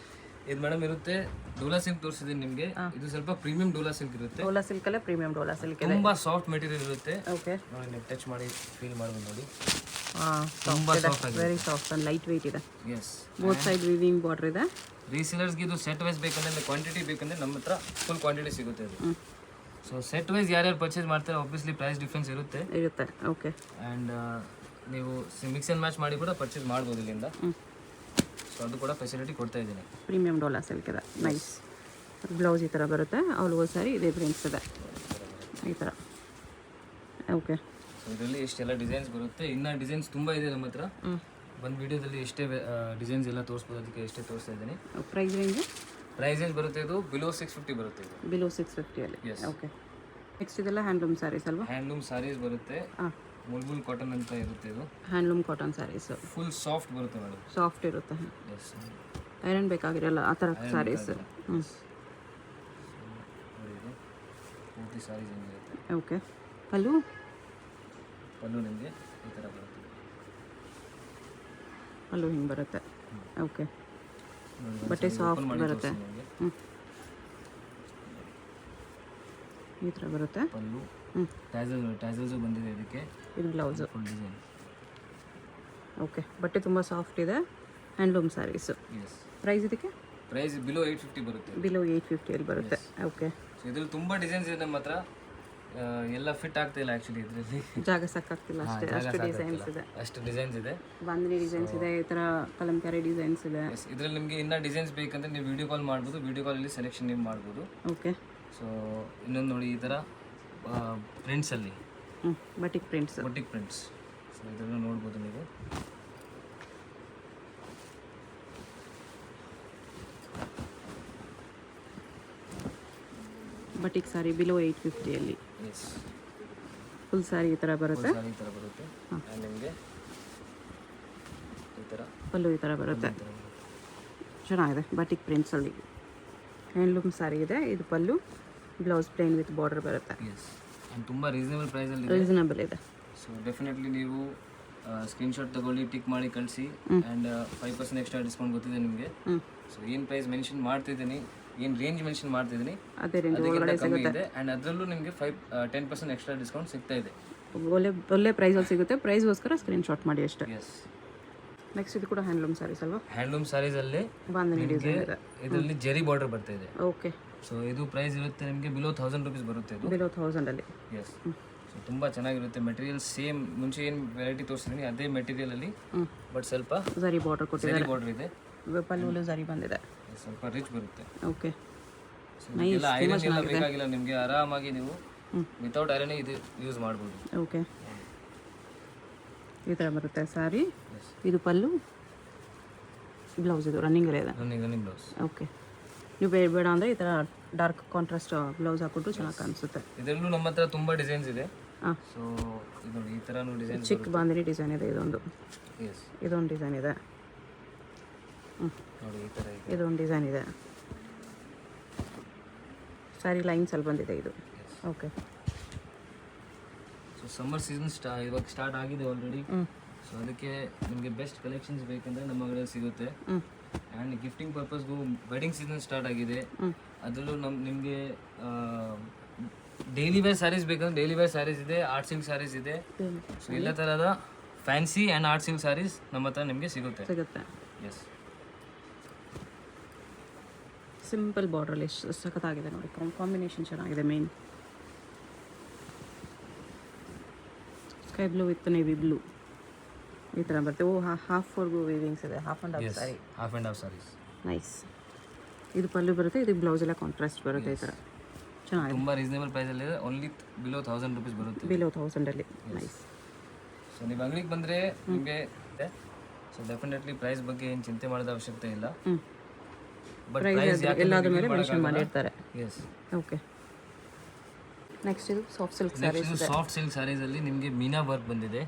S2: ಇದು ಮೇಡಮ್ ಇರುತ್ತೆ ಡೋಲಾ ಸಿಲ್ಕ್ ತೋರಿಸಿದ್ದೀನಿ ನಿಮಗೆ. ಇದು ಸ್ವಲ್ಪ ಪ್ರೀಮಿಯಂ ಡೋಲಾ ಸಿಲ್ಕ್ ಇರುತ್ತೆ.
S1: ಡೋಲಾ ಸಿಲ್ಕಲ್ಲೇ ಪ್ರೀಮಿಯಂ ಡೋಲಾ ಸಿಲ್ಕ್ ಇದೆ.
S2: ತುಂಬಾ ಸಾಫ್ಟ್ ಮೆಟೀರಿಯಲ್ ಇರುತ್ತೆ.
S1: ಓಕೆ,
S2: ನೋಡಿ ನೀವು ಟಚ್ ಮಾಡಿ ಫೀಲ್ ಮಾಡ್ಬೋದು ನೋಡಿ.
S1: ತುಂಬಾ ಸಾಫ್ಟ್ ಆಗಿದೆ, very soft and light weight ಇದೆ.
S2: Yes,
S1: both side weaving border ಇದೆ.
S2: ರೀಸೇಲರ್ಸ್ಗೆ ಇದು ಸೆಟ್ ವೈಸ್ ಬೇಕಂದ್ರೆ ಕ್ವಾಂಟಿಟಿ ಬೇಕಂದ್ರೆ ನಮ್ಮ ಹತ್ರ ಫುಲ್ ಕ್ವಾಂಟಿಟಿ ಸಿಗುತ್ತೆ ಅದು. ಸೊ ಸೆಟ್ ವೈಸ್ ಯಾರ್ಯಾರು ಪರ್ಚೇಸ್ ಮಾಡ್ತಾರೆ ಆಬ್ವಿಯಸ್ಲಿ ಪ್ರೈಸ್ ಡಿಫ್ರೆನ್ಸ್ ಇರುತ್ತೆ.
S1: ಓಕೆ,
S2: ಆ್ಯಂಡ್ ನೀವು ಮಿಕ್ಸ್ ಆ್ಯಂಡ್ ಮ್ಯಾಚ್ ಮಾಡಿ ಕೂಡ ಪರ್ಚೇಸ್ ಮಾಡ್ಬೋದು ಇಲ್ಲಿಂದ. ಸೊ ಅದು ಕೂಡ ಫೆಸಿಲಿಟಿ ಕೊಡ್ತಾ ಇದ್ದೀನಿ.
S1: ಪ್ರೀಮಿಯಂ ಡೋಲಾ ಸಿಲ್ಕ್ ಇದೆ, ನೈಸ್. ಬ್ಲೌಸ್ ಈ ಥರ ಬರುತ್ತೆ, ಆಲ್ ಓವರ್ ಸ್ಯಾರಿ ಇದೇ ಪ್ರಿಂಟ್ಸ್ ಇದೆ ಈ ಥರ. ಓಕೆ,
S2: ಸೊ ಇದರಲ್ಲಿ ಎಷ್ಟೆಲ್ಲ ಡಿಸೈನ್ಸ್ ಬರುತ್ತೆ. ಇನ್ನು ಡಿಸೈನ್ಸ್ ತುಂಬ ಇದೆ ನಮ್ಮ ಹತ್ರ. ಒಂದು ವಿಡಿಯೋದಲ್ಲಿ ಎಷ್ಟೇ ಡಿಸೈನ್ಸ್ ಎಲ್ಲ ತೋರಿಸ್ಬೋದು, ಅದಕ್ಕೆ ಎಷ್ಟೇ ತೋರಿಸ್ತಾ ಇದ್ದೀನಿ.
S1: ಪ್ರೈಸ್ ರೇಂಜ್
S2: ಬರುತ್ತೆ ಇದು ಬಿಲೋ 650 ಬರುತ್ತೆ ಇದು.
S1: ಬಿಲೋ 650 ಅಲ್ಲಿ. ಓಕೆ, ನೆಕ್ಸ್ಟ್ ಇದೆಲ್ಲ ಹ್ಯಾಂಡ್ಲೂಮ್ ಸ್ಯಾರೀಸ್ ಅಲ್ವಾ?
S2: ಹ್ಯಾಂಡ್ಲೂಮ್ ಸ್ಯಾರೀಸ್ ಬರುತ್ತೆ. ಮುಲ್ಬುಲ್ ಕಾಟನ್ ಅಂತ ಇರುತ್ತೆ ಇದು.
S1: Handloom cotton saris
S2: full soft ಬರುತ್ತೆ ಮೇಡಮ್.
S1: ಸಾಫ್ಟ್ ಇರುತ್ತೆ,
S2: ಎಸ್,
S1: ಐರನ್ ಬೇಕಾಗಿರಲ್ಲ ಆ ಥರ ಸ್ಯಾರೀಸ್.
S2: ಪೂರ್ತಿ ಸ್ಯಾರೀಸ್ ಹೆಂಗಿರುತ್ತೆ.
S1: ಓಕೆ, ಪಲ್ಲು
S2: ನಿಮಗೆ ಈ ಥರ ಬರುತ್ತೆ.
S1: ಪಲ್ಲು ಹಿಂಗೆ ಬರುತ್ತೆ. ಓಕೆ, ಬಟ್ಟೆ ಸಾಫ್ಟ್ ಬರುತ್ತೆ. ಈ ಥರ ಬರುತ್ತೆ
S2: ಪಲ್ಲು. ಟ್ಯಾಸಲ್ಸು ಬಂದಿದೆ ಇದಕ್ಕೆ.
S1: ಇದು ಬ್ಲೌಸು.
S2: Full design.
S1: ಓಕೆ, ಬಟ್ಟೆ ತುಂಬ ಸಾಫ್ಟ್ ಇದೆ, ಹ್ಯಾಂಡ್ಲೂಮ್ ಸ್ಯಾರೀಸು.
S2: ಎಸ್,
S1: ಪ್ರೈಸ್ ಇದಕ್ಕೆ
S2: ಪ್ರೈಸ್ ಬಿಲೋ 850 ಬರುತ್ತೆ.
S1: ಬಿಲೋ 850 ಅಲ್ಲಿ ಬರುತ್ತೆ. ಓಕೆ,
S2: ಸೊ ಇದ್ರಲ್ಲಿ ತುಂಬ ಡಿಸೈನ್ಸ್ ಇದೆ ನಮ್ಮ ಹತ್ರ. ಎಲ್ಲ ಫಿಟ್ ಆಗ್ತಾ ಇಲ್ಲ ಆ್ಯಕ್ಚುಲಿ ಇದರಲ್ಲಿ.
S1: ಜಾಗ ಸಾಕಾಗ್ತಿಲ್ಲ ಅಷ್ಟೇ, ಅಷ್ಟು ಡಿಸೈನ್ಸ್ ಇದೆ.
S2: ಅಷ್ಟು ಡಿಸೈನ್ಸ್ ಇದೆ.
S1: ಬಾಂಧನಿ ಡಿಸೈನ್ಸ್ ಇದೆ, ಈ ಥರ ಕಲಂಕಾರಿ ಡಿಸೈನ್ಸ್ ಇದೆ.
S2: ಇದರಲ್ಲಿ ನಿಮಗೆ ಇನ್ನೂ ಡಿಸೈನ್ಸ್ ಬೇಕಂದ್ರೆ ನೀವು ವಿಡಿಯೋ ಕಾಲ್ ಮಾಡ್ಬೋದು. ವಿಡಿಯೋ ಕಾಲಲ್ಲಿ ಸೆಲೆಕ್ಷನ್ ನೀವು ಮಾಡ್ಬೋದು.
S1: ಓಕೆ,
S2: ಸೊ ಇನ್ನೊಂದು ನೋಡಿ ಈ ಥರ ಪ್ರಿಂಟ್ಸಲ್ಲಿ
S1: ಬಟಿಕ್ ಪ್ರಿಂಟ್ಸ್.
S2: ಸೊ ಇದನ್ನು ನೋಡ್ಬೋದು ನೀವು.
S1: ಬಟಿಕ್ ಸಾರಿ ಬಿಲೋ 850 ಅಲ್ಲಿ.
S2: ಎಸ್,
S1: ಫುಲ್ ಸಾರಿ ಈ ಥರ ಬರುತ್ತೆ.
S2: ಈ ಥರ ಬರುತ್ತೆ. ಆ್ಯಂಡ್ ನಿಮಗೆ ಈ ಥರ
S1: ಪಲ್ಲು ಈ ಥರ ಬರುತ್ತೆ. ಚೆನ್ನಾಗಿದೆ, ಬಟಿಕ್ ಪ್ರಿಂಟ್ಸಲ್ಲಿ ಹ್ಯಾಂಡ್ಲೂಮ್ ಸಾರಿ ಇದೆ. ಇದು ಪಲ್ಲು, ಬ್ಲೌಸ್ ಪ್ಲೇನ್ ವಿತ್ ಬಾರ್ಡರ್ ಬರುತ್ತೆ.
S2: ಎಸ್, ಆ್ಯಂಡ್ ತುಂಬ
S1: ರೀಸನಬಲ್ ಇದೆ.
S2: ಸೊ ಡೆಫಿನೆಟ್ಲಿ ನೀವು ಸ್ಕ್ರೀನ್ಶಾಟ್ ತಗೊಳ್ಳಿ, ಟಿಕ್ ಮಾಡಿ ಕಳಿಸಿ. ಆ್ಯಂಡ್ 5% ಎಕ್ಸ್ಟ್ರಾ ಡಿಸ್ಕೌಂಟ್ ಗೊತ್ತಿದೆ ನಿಮಗೆ. ಸೊ ಏನು ಪ್ರೈಸ್ ಮೆನ್ಷನ್ ಮಾಡ್ತಿದ್ದೀನಿ, ಏನು ರೇಂಜ್ ಮೆನ್ಷನ್ ಮಾಡ್ತಿದ್ದೀನಿ
S1: ಅದೇ ರೇಂಜ್
S2: ಕಮ್ಮಿ ಇದೆ. ಆ್ಯಂಡ್ ಅದರಲ್ಲೂ ನಿಮಗೆ 10% ಎಕ್ಸ್ಟ್ರಾ ಡಿಸ್ಕೌಂಟ್ ಸಿಗ್ತಾ ಇದೆ.
S1: ಒಳ್ಳೆ ಪ್ರೈಸಲ್ಲಿ ಸಿಗುತ್ತೆ. ಪ್ರೈಸ್ಗೋಸ್ಕರ ಸ್ಕ್ರೀನ್ಶಾಟ್ ಮಾಡಿ ಅಷ್ಟೇ.
S2: ಎಸ್,
S1: ನೆಕ್ಸ್ಟ್ ಇದು ಕೂಡ ಹ್ಯಾಂಡ್ಲೂಮ್ ಸ್ಯಾರೀಸ್ ಅಲ್ವಾ?
S2: ಹ್ಯಾಂಡ್ಲೂಮ್ ಸ್ಯಾರೀಸಲ್ಲಿ
S1: ಬಾಂಧನಿ ಡಿಸೈನ್ ಇದೆ.
S2: ಇದರಲ್ಲಿ ಜೆರಿ ಬಾರ್ಡರ್ ಬರ್ತಾ ಇದೆ.
S1: ಓಕೆ,
S2: ಸೊ ಇದು ಪ್ರೈಸ್ ಇರುತ್ತೆ ನಿಮಗೆ ಬಿಲೋ 1000 rupees ಬರುತ್ತೆ ಇದು.
S1: ಬಿಲೋ 1000 ಅಲ್ಲಿ.
S2: ಎಸ್, ಸೊ ತುಂಬ ಚೆನ್ನಾಗಿರುತ್ತೆ ಮೆಟೀರಿಯಲ್. ಸೇಮ್ ಮುಂಚೆ ಏನು ವೆರೈಟಿ ತೋರಿಸಿದ್ದೀನಿ ಅದೇ ಮೆಟೀರಿಯಲಲ್ಲಿ, ಬಟ್ ಸ್ವಲ್ಪ
S1: ಝರಿ ಬಾರ್ಡರ್ ಕೊಟ್ಟಿದ್ದಾರೆ.
S2: ಬಾರ್ಡರ್ ಇದೆ,
S1: ಪಲ್ಲುಲು ಝರಿ ಬಂದಿದೆ,
S2: ಸ್ವಲ್ಪ ರಿಚ್ ಬರುತ್ತೆ.
S1: ಓಕೆ,
S2: ಎಲ್ಲ ಐರನ್ ಎಲ್ಲ ಬೇಕಾಗಿಲ್ಲ ನಿಮಗೆ. ಆರಾಮಾಗಿ ನೀವು ವಿತೌಟ್ ಐರನ್ ಇದು ಯೂಸ್ ಮಾಡ್ಬೋದು.
S1: ಓಕೆ, ಈ ಥರ ಬರುತ್ತೆ ಸಾರಿ. ಇದು ಪಲ್ಲು, ಬ್ಲೌಸ್ ಇದು ರನ್ನಿಂಗಲ್ಲೇ ಇದೆ.
S2: Running blouse.
S1: ಓಕೆ, ನೀವು ಬೇಡ ಅಂದರೆ ಈ ಥರ ಡಾರ್ಕ್ ಕಾಂಟ್ರಾಸ್ಟ್ ಬ್ಲೌಸ್ ಹಾಕ್ಬಿಟ್ಟು ಚೆನ್ನಾಗಿ ಕಾಣಿಸುತ್ತೆ.
S2: ಇದರಲ್ಲೂ ನಮ್ಮ ಹತ್ರ ತುಂಬ ಡಿಸೈನ್ಸ್ ಇದೆ.
S1: ಹಾಂ,
S2: ಸೊ ಇದು ನೋಡಿ ಈ ಥರನೂ ಡಿಸೈನ್.
S1: ಚಿಕ್ಕ ಬಾಂಧನಿ ಡಿಸೈನ್ ಇದೆ ಇದೊಂದು.
S2: ಎಸ್,
S1: ಇದೊಂದು ಡಿಸೈನ್ ಇದೆ.
S2: ನೋಡಿ ಈ ಥರ ಇದೆ.
S1: ಇದೊಂದು ಡಿಸೈನ್ ಇದೆ. ಸ್ಯಾರಿ ಲೈನ್ಸಲ್ಲಿ ಬಂದಿದೆ ಇದು. ಓಕೆ,
S2: ಸೊ ಸಮ್ಮರ್ ಸೀಸನ್ ಇವಾಗ ಸ್ಟಾರ್ಟ್ ಆಗಿದೆ ಆಲ್ರೆಡಿ. ಸೊ ಅದಕ್ಕೆ ನಿಮಗೆ ಬೆಸ್ಟ್ ಕಲೆಕ್ಷನ್ಸ್ ಬೇಕಂದರೆ ನಮ್ಮ ಅಂಗಡಿಯಲ್ಲಿ ಸಿಗುತ್ತೆ. ಆ್ಯಂಡ್ ಗಿಫ್ಟಿಂಗ್ ಪರ್ಪಸ್ಗೂ ವೆಡ್ಡಿಂಗ್ ಸೀಸನ್ ಸ್ಟಾರ್ಟ್ ಆಗಿದೆ. ಅದರಲ್ಲೂ ನಿಮಗೆ ಡೈಲಿ ವೇರ್ ಸ್ಯಾರೀಸ್ ಬೇಕಂದ್ರೆ ಡೈಲಿ ವೇರ್ ಸ್ಯಾರೀಸ್ ಇದೆ, ಆರ್ಟ್ ಸಿಲ್ಕ್ ಸ್ಯಾರೀಸ್ ಇದೆ. ಸೊ ಎಲ್ಲ ಥರದ fancy and art silk saris ನಮ್ಮ ಹತ್ರ ನಿಮಗೆ ಸಿಗುತ್ತೆ. ಎಸ್,
S1: ಸಿಂಪಲ್ ಬಾರ್ಡ್ರಲ್ಲಿ ಸಖತ್ತಾಗಿದೆ ನೋಡಿ, ಕಾಂಬಿನೇಷನ್ ಚೆನ್ನಾಗಿದೆ. Main sky blue with navy blue ಈ ಥರ ಬರುತ್ತೆ. ಹಾಫ್ವರೆಗೂ ವೀವಿಂಗ್ಸ್ ಇದೆ, half and half
S2: saris.
S1: Nice. ಇದು ಪಲ್ಲು ಬರುತ್ತೆ, ಇದು ಬ್ಲೌಸ್ ಎಲ್ಲ ಕಾಂಟ್ರಾಸ್ಟ್ ಬರುತ್ತೆ. ಈ ಥರ ಚೆನ್ನಾಗಿದೆ,
S2: ತುಂಬ ರೀಸನೇಬಲ್ ಪ್ರೈಸಲ್ಲಿ ಇದೆ. ಓನ್ಲಿ ಬಿಲೋ 1000 rupees ಬರುತ್ತೆ.
S1: ಬಿಲೋ 1000 ಅಲ್ಲಿ. ನೈಸ್.
S2: ಸೊ ನೀವು ಅಂಗಡಿಗೆ ಬಂದರೆ ನಿಮಗೆ ಸೊ ಡೆಫಿನೆಟ್ಲಿ ಪ್ರೈಸ್ ಬಗ್ಗೆ ಏನು ಚಿಂತೆ ಮಾಡೋದ ಅವಶ್ಯಕತೆ ಇಲ್ಲ. ಬಟ್ ಪ್ರೈಸ್
S1: ಎಲ್ಲಾದ್ರ ಮೇಲೆ ಮೆನ್ಷನ್ ಮಾಡಿರ್ತಾರೆ.
S2: ಎಸ್.
S1: ಓಕೆ, ನೆಕ್ಸ್ಟ್ ಇದು soft silk saris.
S2: Soft silk saris ಅಲ್ಲಿ ನಿಮಗೆ ಮೀನಾ ವರ್ಕ್ ಬಂದಿದೆ.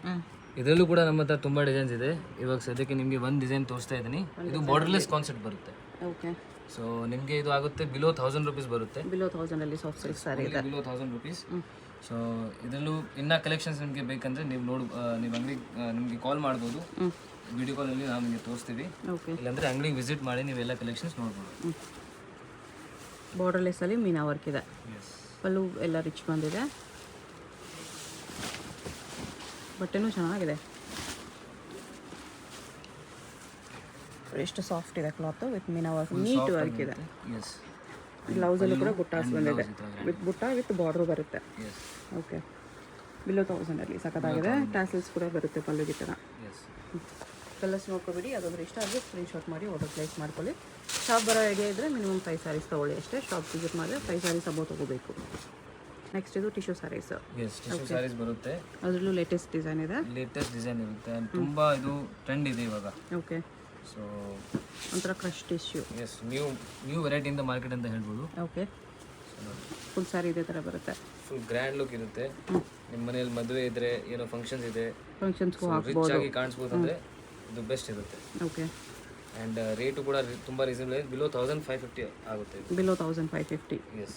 S2: ಇದರಲ್ಲೂ ಕೂಡ ನಮ್ಮ ಹತ್ರ ತುಂಬಾ ಡಿಸೈನ್ಸ್ ಇದೆ. ಇವಾಗ ಸದ್ಯಕ್ಕೆ ನಿಮಗೆ ಒಂದು ಡಿಸೈನ್ ತೋರಿಸ್ತಾ ಇದ್ದೀನಿ. ಇದು ಬಾರ್ಡರ್ಲೆಸ್ ಕಾನ್ಸೆಪ್ಟ್ ಬರುತ್ತೆ.
S1: ಓಕೆ,
S2: ಸೊ ನಿಮಗೆ ಇದು ಆಗುತ್ತೆ ಬಿಲೋ 1000 ರೂಪೀಸ್ ಬರುತ್ತೆ.
S1: ಬಿಲೋ 1000 ಅಲ್ಲಿ ಸಾಫ್ಟ್ ಸಿಲ್ಕ್ ಸ್ಯಾರಿ ಇದೆ.
S2: Below 1000 rupees. ಸೊ ಇದರಲ್ಲೂ ಇನ್ನ ಕಲೆಕ್ಷನ್ಸ್ ನಿಮಗೆ ಬೇಕಂದ್ರೆ ನೀವು ನೀವು ಅಂಗಡಿ ನಿಮಗೆ ಕಾಲ್ ಮಾಡ್ಬೋದು. ವಿಡಿಯೋ ಕಾಲಲ್ಲಿ ನಾವು ನಿಮಗೆ ತೋರಿಸ್ತೀವಿ.
S1: ಓಕೆ,
S2: ಇಲ್ಲಾಂದ್ರೆ ಅಂಗಡಿಗೆ ವಿಸಿಟ್ ಮಾಡಿ ನೀವೆಲ್ಲ ಕಲೆಕ್ಷನ್ಸ್ ನೋಡ್ಬೋದು.
S1: ಬಾರ್ಡರ್ಲೆಸ್ ಅಲ್ಲಿ ಮೀನಾ ವರ್ಕ್ ಇದೆ.
S2: ಎಸ್.
S1: ಪಲ್ಲು ಎಲ್ಲ ರಿಚ್ ಬಂದಿದೆ. ಬಟ್ಟೆನೂ ಚೆನ್ನಾಗಿದೆ. ಎಷ್ಟು ಸಾಫ್ಟ್ ಇದೆ cloth with meena work, neat work ಇದೆ.
S2: ಎಸ್.
S1: ಬ್ಲೌಸಲ್ಲೂ ಕೂಡ ಬುಟ್ಟಾಸ್ ಬಂದಿದೆ. ವಿತ್ ಬುಟ್ಟ ವಿತ್ ಬಾರ್ಡ್ರು ಬರುತ್ತೆ.
S2: ಎಸ್.
S1: ಓಕೆ, ಬಿಲೋ 1000 ಅಲ್ಲಿ ಸಖತ್ತಾಗಿದೆ. ಟ್ಯಾಸಲ್ಸ್ ಕೂಡ ಬರುತ್ತೆ ಪಲ್ಲುಗೆ ಥರ.
S2: ಎಸ್.
S1: ಕಲರ್ಸ್ ನೋಡ್ಕೊಬಿಡಿ. ಯಾವುದಾದ್ರು ಇಷ್ಟ ಆದರೆ ಸ್ಕ್ರೀನ್ಶಾಟ್ ಮಾಡಿ ಆರ್ಡರ್ ಪ್ಲೇಸ್ ಮಾಡ್ಕೊಳ್ಳಿ. ಶಾಪ್ ಬರೋ ಹೇಗೆ ಇದ್ದರೆ ಮಿನಿಮಮ್ 5 ಸ್ಯಾರೀಸ್ ತೊಗೊಳ್ಳಿ ಅಷ್ಟೇ. ಶಾಪ್ ವಿಸಿಟ್ ಮಾಡಿದ್ರೆ 5 ಸ್ಯಾರೀಸ್ ಅಬೌ ತೊಗೋಬೇಕು. ನೆಕ್ಸ್ಟ್ ಇದು tissue saris.
S2: Yes, tissue saris ಬರುತ್ತೆ.
S1: ಅದರಲ್ಲೂ ಲೇಟೆಸ್ಟ್ ಡಿಸೈನ್ ಇದೆ.
S2: ಲೇಟೆಸ್ಟ್ ಡಿಸೈನ್ ಇರುತ್ತೆ. ತುಂಬಾ ಇದು ಟ್ರೆಂಡ್ ಇದೆ ಇವಾಗ.
S1: ಓಕೆ,
S2: ಸೊ
S1: ಒಂಥರ crush tissue.
S2: Yes, new variety in the market ಅಂತ ಹೇಳ್ಬೋದು.
S1: ಓಕೆ, ಫುಲ್ ಸ್ಯಾರಿ ಇದೇ ಥರ ಬರುತ್ತೆ.
S2: ಫುಲ್ ಗ್ರ್ಯಾಂಡ್ ಲುಕ್ ಇರುತ್ತೆ. ನಿಮ್ಮ ಮನೇಲಿ ಮದುವೆ ಇದ್ರೆ ಏನೋ ಫಂಕ್ಷನ್ಸ್ ಇದೆ,
S1: ಫಂಕ್ಷನ್ಸ್ಗೂ
S2: ರಿಚ್
S1: ಹಾಕ್ಬೋದು.
S2: ಆಗಿ ಕಾಣಿಸ್ಬೋದು ಅಂದ್ರೆ ಇದು ಬೆಸ್ಟ್ ಇರುತ್ತೆ.
S1: ಓಕೆ,
S2: ಆ್ಯಂಡ್ ರೇಟು ಕೂಡ ತುಂಬ ರೀಸನಬಲ್ ಇದೆ. ಬಿಲೋ 1550 ಆಗುತ್ತೆ ಇದು.
S1: ಬಿಲೋ 1550.
S2: ಎಸ್.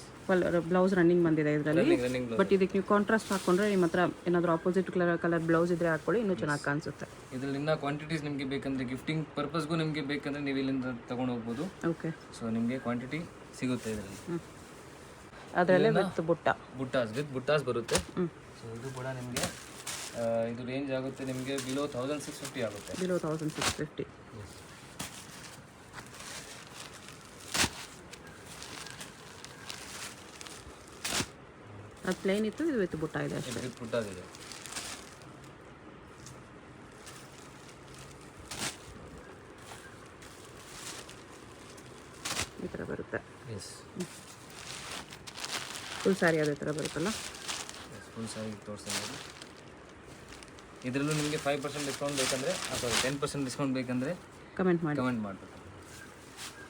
S1: ಬ್ಲೌಸ್ ರನ್ನಿಂಗ್ ಬಂದಿದೆ ಇದರಲ್ಲಿ.
S2: ರನ್ನಿಂಗ್
S1: ಬಟ್ ಇದಕ್ಕೆ ನೀವು ಕಾಂಟ್ರಾಸ್ಟ್ ಹಾಕೊಂಡ್ರೆ ನಿಮ್ಮ ಹತ್ರ ಏನಾದರೂ ಆಪೋಸಿಟ್ ಕಲರ್ ಬ್ಲೌಸ್ ಇದ್ರೆ ಹಾಕೊಳ್ಳಿ, ಇನ್ನೂ ಚೆನ್ನಾಗಿ ಕಾಣಿಸುತ್ತೆ.
S2: ಇದರಲ್ಲಿ ಇನ್ನೂ ಕ್ವಾಂಟಿಟೀಸ್ ನಿಮಗೆ ಬೇಕಂದ್ರೆ ಗಿಫ್ಟಿಂಗ್ ಪರ್ಪಸ್ಗೂ ನಿಮಗೆ ಬೇಕಂದ್ರೆ ನೀವು ಇಲ್ಲಿಂದ ತಗೊಂಡು ಹೋಗ್ಬೋದು.
S1: ಓಕೆ,
S2: ಸೊ ನಿಮಗೆ ಕ್ವಾಂಟಿಟಿ ಸಿಗುತ್ತೆ ಇದರಲ್ಲಿ.
S1: ಅದರಲ್ಲೇ ವಿತ್ ಬುಟ್ಟ,
S2: ಬುಟ್ಟಾಸ್ ಬರುತ್ತೆ. ಸೊ ಇದು ಕೂಡ ನಿಮಗೆ ಇದು ರೇಂಜ್ ಆಗುತ್ತೆ ನಿಮಗೆ ಬಿಲೋ 1650 ಆಗುತ್ತೆ.
S1: ಬಿಲೋ 1650. ಅದು ಪ್ಲೇನ್ ಇತ್ತು, ಇದು ವಿತ್ ಬುಟ್ಟ ಇದೆ ಅಷ್ಟೇ.
S2: ವಿತ್ ಬುಟ್ಟಾಸ್ ಇದೆ.
S1: ಈ ಥರ ಬರುತ್ತೆ.
S2: ಎಸ್.
S1: ಫುಲ್ ಸ್ಯಾರಿ ಅದೇ ಥರ ಬರುತ್ತಲ್ಲ.
S2: ಎಸ್, ಫುಲ್ ಸ್ಯಾರಿ ತೋರಿಸ್ತೀನಿ. ಇದರಲ್ಲೂ ನಿಮಗೆ 5% ಡಿಸ್ಕೌಂಟ್ ಬೇಕಂದರೆ ಅಥವಾ 10% ಡಿಸ್ಕೌಂಟ್ ಬೇಕಂದರೆ
S1: ಕಮೆಂಟ್ ಮಾಡಿ
S2: ಮಾಡಬೇಕು.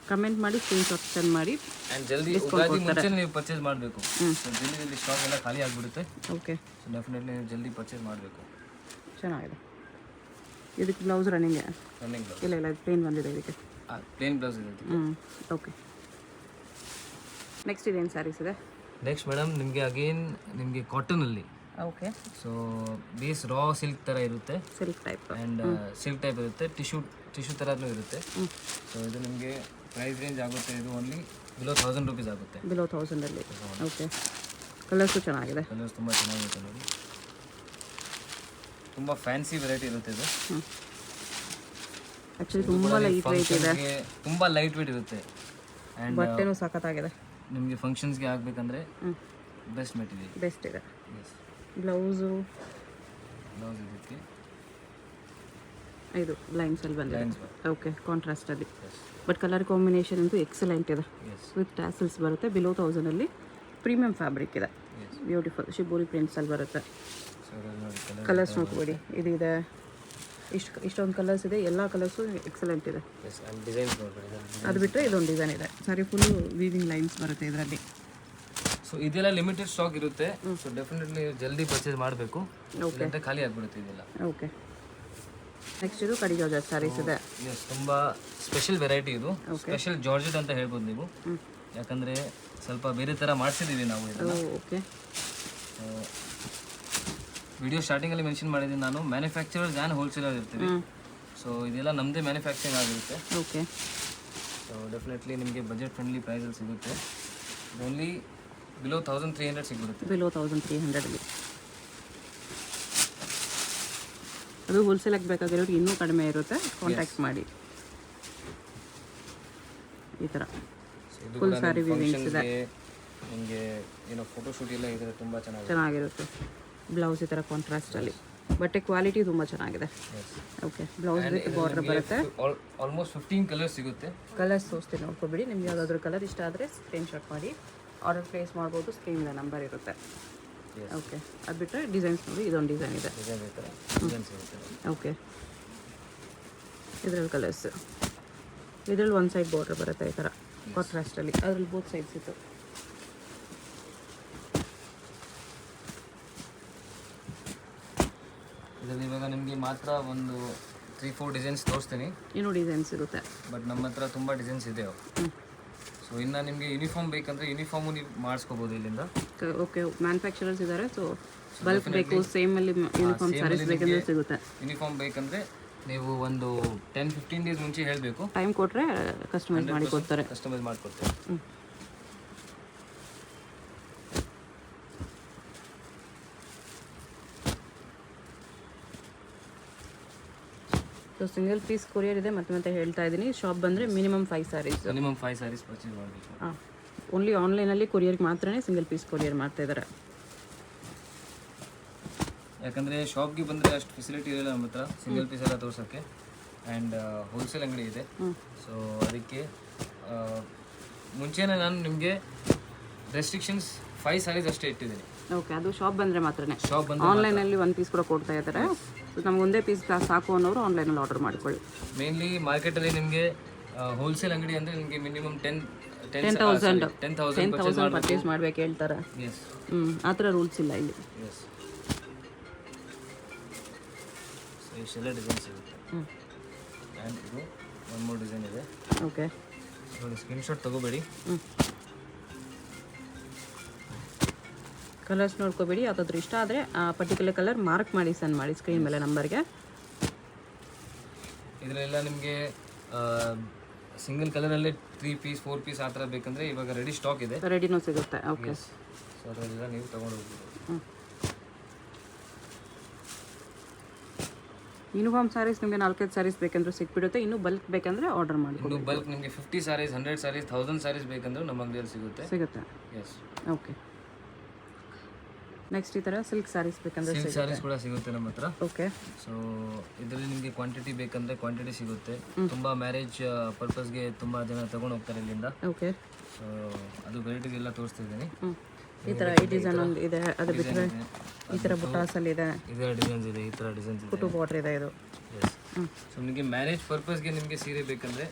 S1: ಕಮೆಂಟ್ ಮಾಡಿ ಸ್ಕ್ರೀನ್ಶಾಟ್ ಸೆಂಡ್ ಮಾಡಿ.
S2: ಆ್ಯಂಡ್ ಜಲ್ದಿ ಉಗಾದಿ ಮುಂಚೆ ನೀವು ಪರ್ಚೇಸ್ ಮಾಡಬೇಕು. ಸೊ ಜಲ್ದಿ ಸ್ಟಾಕ್ ಎಲ್ಲ ಖಾಲಿ ಆಗಿಬಿಡುತ್ತೆ.
S1: ಓಕೆ,
S2: ಸೊ ಡೆಫಿನೆಟ್ಲಿ ನೀವು ಜಲ್ದಿ ಪರ್ಚೇಸ್ ಮಾಡಬೇಕು.
S1: ಚೆನ್ನಾಗಿದೆ. ಇದಕ್ಕೆ ಬ್ಲೌಸ್ ರನ್ನಿಂಗ್
S2: ಬ್ಲೌಸ್
S1: ಇಲ್ಲ ಇದು ಪ್ಲೇನ್ ಬಂದಿದೆ ಇದಕ್ಕೆ.
S2: ಪ್ಲೇನ್ ಬ್ಲೌಸ್ ಇದೆ.
S1: ಓಕೆ, ನೆಕ್ಸ್ಟ್ ಇದೇನು ಸ್ಯಾರೀಸ್ ಇದೆ?
S2: ನೆಕ್ಸ್ಟ್ ಮೇಡಮ್ ನಿಮಗೆ ಕಾಟನಲ್ಲಿ.
S1: Okay,
S2: so base raw silk ಥರ ಇರುತ್ತೆ.
S1: Silk type.
S2: And silk type ಇರುತ್ತೆ. ಟಿಶ್ಯೂ ಥರನೂ ಇರುತ್ತೆ. ಸೊ ಇದು ನಿಮಗೆ ಪ್ರೈಸ್ ರೇಂಜ್ ಆಗುತ್ತೆ. ಇದು ಓನ್ಲಿ ಬಿಲೋ 1000 ರೂಪೀಸ್ ಆಗುತ್ತೆ.
S1: ಬಿಲೋ 1000 ಅಲ್ಲಿ. ಓಕೆ, ಕಲರ್ಸು ಚೆನ್ನಾಗಿದೆ.
S2: ಕಲರ್ಸ್ ತುಂಬ ಚೆನ್ನಾಗಿರುತ್ತೆ ನೋಡಿ. ತುಂಬ ಫ್ಯಾನ್ಸಿ ವೆರೈಟಿ ಇರುತ್ತೆ ಇದು.
S1: ಆ್ಯಕ್ಚುಲಿ ತುಂಬ ಲೈಟ್ ವೆಯ್ಟ್ ಇದೆ.
S2: ತುಂಬ ಲೈಟ್ ವೆಯ್ಟ್ ಇರುತ್ತೆ. ಆ್ಯಂಡ್
S1: ಬಟ್ಟೆನೂ ಸಖತ್ತಾಗಿದೆ.
S2: ನಿಮಗೆ ಫಂಕ್ಷನ್ಸ್ಗೆ ಆಗಬೇಕಂದ್ರೆ ಬೆಸ್ಟ್ ಮೆಟೀರಿಯಲ್.
S1: ಬೆಸ್ಟ್ ಇದೆ. ಬ್ಲೌಸ್
S2: ಇದಕ್ಕೆ
S1: ಇದು ಲೈನ್ಸಲ್ಲಿ ಬಂದಿದೆ. ಓಕೆ, ಕಾಂಟ್ರಾಸ್ಟಲ್ಲಿ. ಬಟ್ ಕಲರ್ ಕಾಂಬಿನೇಷನ್ ಅಂತೂ ಎಕ್ಸಲೆಂಟ್ ಇದೆ. ವಿತ್ ಟ್ಯಾಸಲ್ಸ್ ಬರುತ್ತೆ. ಬಿಲೋ 1000 ಅಲ್ಲಿ ಪ್ರೀಮಿಯಂ ಫ್ಯಾಬ್ರಿಕ್ ಇದೆ. ಬ್ಯೂಟಿಫುಲ್ ಶಿಬೋರಿ ಪ್ರಿಂಟ್ಸಲ್ಲಿ ಬರುತ್ತೆ. ಕಲರ್ಸ್ ನೋಡ್ಕೊಬೇಡಿ, ಇದು ಇದೆ. ಇಷ್ಟೊಂದು ಕಲರ್ಸ್ ಇದೆ. ಎಲ್ಲ ಕಲರ್ಸು ಎಕ್ಸಲೆಂಟ್ ಇದೆ. ಅದು ಬಿಟ್ಟರೆ ಇದೊಂದು ಡಿಸೈನ್ ಇದೆ. ಸಾರಿ ಫುಲ್ಲು ವೀವಿಂಗ್ ಲೈನ್ಸ್ ಬರುತ್ತೆ ಇದರಲ್ಲಿ.
S2: ಸೊ ಇದೆಲ್ಲ ಲಿಮಿಟೆಡ್ ಸ್ಟಾಕ್ ಇರುತ್ತೆ. ಸೊ ಡೆಫಿನೆಟ್ಲಿ ಜಲ್ದಿ ಪರ್ಚೇಸ್ ಮಾಡಬೇಕು, ಇಲ್ಲಾಂದ್ರೆ ಖಾಲಿ ಆಗಿಬಿಡುತ್ತೆ ಇದೆಲ್ಲ.
S1: ಓಕೆ, ನೆಕ್ಸ್ಟ್ ಇದು ಕಡಿ ಜಾರ್ಜೆಟ್ ಸ್ಯಾರೀಸ್ ಇದೆ.
S2: ಎಸ್, ತುಂಬ ಸ್ಪೆಷಲ್ ವೆರೈಟಿ ಇದು. ಸ್ಪೆಷಲ್ ಜಾರ್ಜೆಟ್ ಅಂತ ಹೇಳ್ಬೋದು ನೀವು. ಯಾಕಂದರೆ ಸ್ವಲ್ಪ ಬೇರೆ ಥರ ಮಾಡಿಸಿದ್ದೀವಿ ನಾವು ಇದನ್ನು.
S1: ಓಕೆ,
S2: ವಿಡಿಯೋ ಸ್ಟಾರ್ಟಿಂಗಲ್ಲಿ ಮೆನ್ಷನ್ ಮಾಡಿದ್ದೀನಿ ನಾನು, ಮ್ಯಾನುಫ್ಯಾಕ್ಚರರ್ಸ್ ಆ್ಯಂಡ್ ಹೋಲ್ಸೇಲರ್ ಇರ್ತೀವಿ. ಸೊ ಇದೆಲ್ಲ ನಮ್ಮದೇ ಮ್ಯಾನುಫ್ಯಾಕ್ಚರಿಂಗ್ ಆಗಿರುತ್ತೆ.
S1: ಓಕೆ,
S2: ಸೊ ಡೆಫಿನೆಟ್ಲಿ ನಿಮಗೆ ಬಜೆಟ್ ಫ್ರೆಂಡ್ಲಿ ಪ್ರೈಸಲ್ಲಿ ಸಿಗುತ್ತೆ. Only below 1300 ಸಿಗ್ಬಿಡುತ್ತೆ.
S1: ಬಿಲೋ 1300 ಅಲ್ಲಿ. ಅದು ಹೋಲ್ಸೇಲಾಗಿ ಬೇಕಾಗಿರೋರು ಇನ್ನೂ ಕಡಿಮೆ ಇರುತ್ತೆ, ಕಾಂಟ್ಯಾಕ್ಟ್ ಮಾಡಿ. ಈ ಥರ ಫುಲ್ ಸ್ಯಾರಿ ವೀವಿಂಗ್ಸ್ ಇದೆ.
S2: ನಿಮಗೆ ಏನೋ ಫೋಟೋಶೂಟ್ ಎಲ್ಲ ಇದ್ರೆ ತುಂಬ
S1: ಚೆನ್ನಾಗಿರುತ್ತೆ. ಬ್ಲೌಸ್ ಈ ಥರ ಕಾಂಟ್ರಾಸ್ಟಲ್ಲಿ. ಬಟ್ಟೆ ಕ್ವಾಲಿಟಿ ತುಂಬ ಚೆನ್ನಾಗಿದೆ. ಓಕೆ, ಬ್ಲೌಸ್ ವಿತ್ ಬಾರ್ಡರ್ ಬರುತ್ತೆ.
S2: ಆಲ್ಮೋಸ್ಟ್ 15 ಕಲರ್ಸ್ ಸಿಗುತ್ತೆ.
S1: ಕಲರ್ಸ್ ತೋರಿಸ್ತೀನಿ ನೋಡ್ಕೊಬಿಡಿ. ನಿಮ್ಗೆ ಯಾವುದಾದ್ರೂ ಕಲರ್ ಇಷ್ಟ ಆದರೆ ಸ್ಕ್ರೀನ್ಶಾಟ್ ಮಾಡಿ ಆರ್ಡರ್ ಪ್ಲೇಸ್ ಮಾಡ್ಬೋದು. ಸ್ಕ್ರೀನ್ದ ನಂಬರ್ ಇರುತ್ತೆ. ಓಕೆ, ಅದು ಬಿಟ್ಟರೆ ಡಿಸೈನ್ಸ್ ನೋಡಿ, ಇದೊಂದು ಡಿಸೈನ್ ಇದೆ. ಓಕೆ, ಇದರಲ್ಲಿ ಕಲರ್ಸ್. ಇದರಲ್ಲಿ ಒಂದು ಸೈಡ್ ಬಾರ್ಡರ್ ಬರುತ್ತೆ ಈ ಥರ. ಕಾಂಟ್ರಾಸ್ಟಲ್ಲಿ ಅದ್ರಲ್ಲಿ ಬೋತ್ ಸೈಡ್ಸ್ ಇತ್ತು.
S2: ಇದರಲ್ಲಿ ಇವಾಗ ನಿಮಗೆ ಮಾತ್ರ ಒಂದು 3-4 ಡಿಸೈನ್ಸ್ ತೋರಿಸ್ತೀನಿ.
S1: ಇನ್ನೂ ಡಿಸೈನ್ಸ್ ಇರುತ್ತೆ,
S2: ಬಟ್ ನಮ್ಮ ಹತ್ರ ತುಂಬ ಡಿಸೈನ್ಸ್ ಇದೆ. ಸೊ ಇನ್ನು ನಿಮಗೆ ಯೂನಿಫಾರ್ಮ್ ಬೇಕಂದರೆ ಯೂನಿಫಾರ್ಮು ನೀವು ಮಾಡಿಸ್ಕೋಬೋದು ಇಲ್ಲಿಂದ.
S1: ಓಕೆ, ಮ್ಯಾನುಫ್ಯಾಕ್ಚರರ್ಸ್ ಇದ್ದಾರೆ. ಸೊ ಬಲ್ಕ್ ಬೇಕು, ಸೇಮಲ್ಲಿ ಯೂನಿಫಾರ್ಮ್ ಸ್ಯಾರೀಸ್ ಬೇಕಂದ್ರೆ ಸಿಗುತ್ತೆ.
S2: ಯೂನಿಫಾರ್ಮ್ ಬೇಕಂದರೆ ನೀವು ಒಂದು 10-15 ಡೇಸ್ ಮುಂಚೆ ಹೇಳಬೇಕು.
S1: ಟೈಮ್ ಕೊಟ್ಟರೆ ಕಸ್ಟಮೈಸ್ ಮಾಡಿ ಕೊಡ್ತಾರೆ.
S2: ಕಸ್ಟಮೈಸ್ ಮಾಡಿಕೊಡ್ತಾರೆ.
S1: ಸೊ ಸಿಂಗಲ್ ಪೀಸ್ ಕೊರಿಯರ್ ಇದೆ, ಮತ್ತೆ ಹೇಳ್ತಾ ಇದ್ದೀನಿ. ಶಾಪ್ ಬಂದರೆ minimum 5 saris.
S2: Minimum 5 saris purchase ಮಾಡಬೇಕು.
S1: ಹಾಂ, ಓನ್ಲಿ ಆನ್ಲೈನಲ್ಲಿ ಕೊರಿಯರ್ಗೆ ಮಾತ್ರನೇ ಸಿಂಗಲ್ ಪೀಸ್ ಕೊರಿಯರ್ ಮಾಡ್ತಾಯಿದ್ದಾರೆ.
S2: ಯಾಕಂದರೆ ಶಾಪ್ಗೆ ಬಂದರೆ ಅಷ್ಟು ಫೆಸಿಲಿಟಿ ಇರಲ್ಲ ನಮ್ಮ ಹತ್ರ ಸಿಂಗಲ್ ಪೀಸ್ ಎಲ್ಲ ತೋರ್ಸೋಕ್ಕೆ. ಆ್ಯಂಡ್ ಹೋಲ್ಸೇಲ್ ಅಂಗಡಿ ಇದೆ. ಸೊ ಅದಕ್ಕೆ ಮುಂಚೆನೇ ನಾನು ನಿಮಗೆ ರೆಸ್ಟ್ರಿಕ್ಷನ್ಸ್ 5 ಸ್ಯಾರೀಸ್ ಅಷ್ಟೇ ಇಟ್ಟಿದ್ದೀನಿ.
S1: ಓಕೆ, ಅದು ಶಾಪ್ ಬಂದರೆ ಮಾತ್ರನೇ.
S2: ಶಾಪ್ ಬಂದರೆ
S1: ಆನ್ಲೈನಲ್ಲಿ 1 ಪೀಸ್ ಕೂಡ ಕೊಡ್ತಾ ಇದ್ದಾರೆ. ನಮ್ಗೆ ಒಂದೇ ಪೀಸ್ ಸಾಕು ಅನ್ನೋರು ಆನ್ಲೈನಲ್ಲಿ ಆರ್ಡರ್ ಮಾಡ್ಕೊಳ್ಳಿ.
S2: ಮೇನ್ಲಿ ಮಾರ್ಕೆಟಲ್ಲಿ ನಿಮಗೆ ಹೋಲ್ಸೇಲ್ ಅಂಗಡಿ ಅಂದರೆ ನಿಮಗೆ ಮಿನಿಮಮ್
S1: 10,000 ಪರ್ಚೇಸ್ ಮಾಡ್ಬೇಕು ಹೇಳ್ತಾರೆ.
S2: ಎಸ್,
S1: ಆ ಥರ ರೂಲ್ಸ್ ಇಲ್ಲ ಇಲ್ಲಿ.
S2: ಎಸ್. ಸೊ ಇಷ್ಟೆಲ್ಲ ಡಿಸೈನ್ ಸಿಗುತ್ತೆ. ಆ್ಯಂಡ್ ಇದು 1 more ಡಿಸೈನ್ ಇದೆ.
S1: ಓಕೆ,
S2: ನೋಡಿ, ಸ್ಕ್ರೀನ್ಶಾಟ್ ತೊಗೋಬೇಡಿ.
S1: ಕಲರ್ಸ್ ನೋಡ್ಕೋಬೇಡಿ. ಯಾವುದಾದ್ರೂ ಇಷ್ಟ ಆದರೆ ಆ ಪರ್ಟಿಕ್ಯುಲರ್ ಕಲರ್ ಮಾರ್ಕ್ ಮಾಡಿ ಸೆಂಡ್ ಮಾಡಿ ಸ್ಕ್ರೀನ್ ಮೇಲೆ ನಂಬರ್ಗೆ.
S2: ಇದರೆಲ್ಲ ನಿಮಗೆ ಸಿಂಗಲ್ ಕಲರಲ್ಲೇ 3 ಪೀಸ್ 4 ಪೀಸ್ ಆ ಥರ ಬೇಕಂದರೆ ಇವಾಗ ರೆಡಿ ಸ್ಟಾಕ್ ಇದೆ.
S1: ರೆಡಿನೂ ಸಿಗುತ್ತೆ. ಓಕೆ,
S2: ಸೊ ಅದರೆಲ್ಲ ನೀವು ತೊಗೊಂಡು ಹೋಗ್ಬೋದು.
S1: ಯೂನಿಫಾರ್ಮ್ ಸ್ಯಾರೀಸ್ ನಿಮಗೆ 4-5 ಸ್ಯಾರೀಸ್ ಬೇಕಂದ್ರೆ ಸಿಕ್ಬಿಡುತ್ತೆ. ಇನ್ನೂ ಬಲ್ಕ್ ಬೇಕಂದರೆ ಆರ್ಡರ್ ಮಾಡಿ.
S2: ಇನ್ನು ಬಲ್ಕ್ ನಿಮಗೆ 50 ಸ್ಯಾರೀಸ್ 100 ಸ್ಯಾರೀಸ್ 1000 ಸ್ಯಾರೀಸ್ ಬೇಕಂದ್ರೆ ನಮ್ಮ ಅಂಗಡಿಯಲ್ಲಿ ಸಿಗುತ್ತೆ. ಎಸ್.
S1: ಓಕೆ, ನೆಕ್ಸ್ಟ್ ಈ ಥರ ಸಿಲ್ಕ್ ಸ್ಯಾರೀಸ್ ಬೇಕಂದ್ರೆ
S2: ಸಿಲ್ಕ್ ಸ್ಯಾರೀಸ್ ಕೂಡ ಸಿಗುತ್ತೆ ನಮ್ಮ ಹತ್ರ.
S1: ಓಕೆ,
S2: ಸೊ ಇದರಲ್ಲಿ ನಿಮಗೆ ಕ್ವಾಂಟಿಟಿ ಬೇಕಂದರೆ ಕ್ವಾಂಟಿಟಿ ಸಿಗುತ್ತೆ. ತುಂಬ ಮ್ಯಾರೇಜ್ ಪರ್ಪಸ್ಗೆ ತುಂಬ ಜನ ತಗೊಂಡು ಹೋಗ್ತಾರೆ ಇಲ್ಲಿಂದ.
S1: ಓಕೆ,
S2: ಸೊ ಅದು ವೆರೈಟೀಸ್ ಎಲ್ಲ ತೋರಿಸ್ತಿದ್ದೀನಿ.
S1: ಈ ಥರ ಈ ಡಿಸೈನ್ ಒಂದು ಇದೆ. ಅದು ಬಿಟ್ಟರೆ ಈ ಥರ ಬುಟಾಸಲ್ಲಿ ಇದೆ,
S2: ಇದರ ಡಿಸೈನ್ಸ್ ಇದೆ, ಈ ಥರ ಡಿಸೈನ್ಸ್ ಇದೆ.
S1: ಕುಟು ಬಾರ್ಡರ್ ಇದೆ ಇದು.
S2: ಎಸ್. ಸೊ ನಿಮಗೆ ಮ್ಯಾರೇಜ್ ಪರ್ಪಸ್ಗೆ ನಿಮಗೆ ಸೀರೆ ಬೇಕಂದರೆ,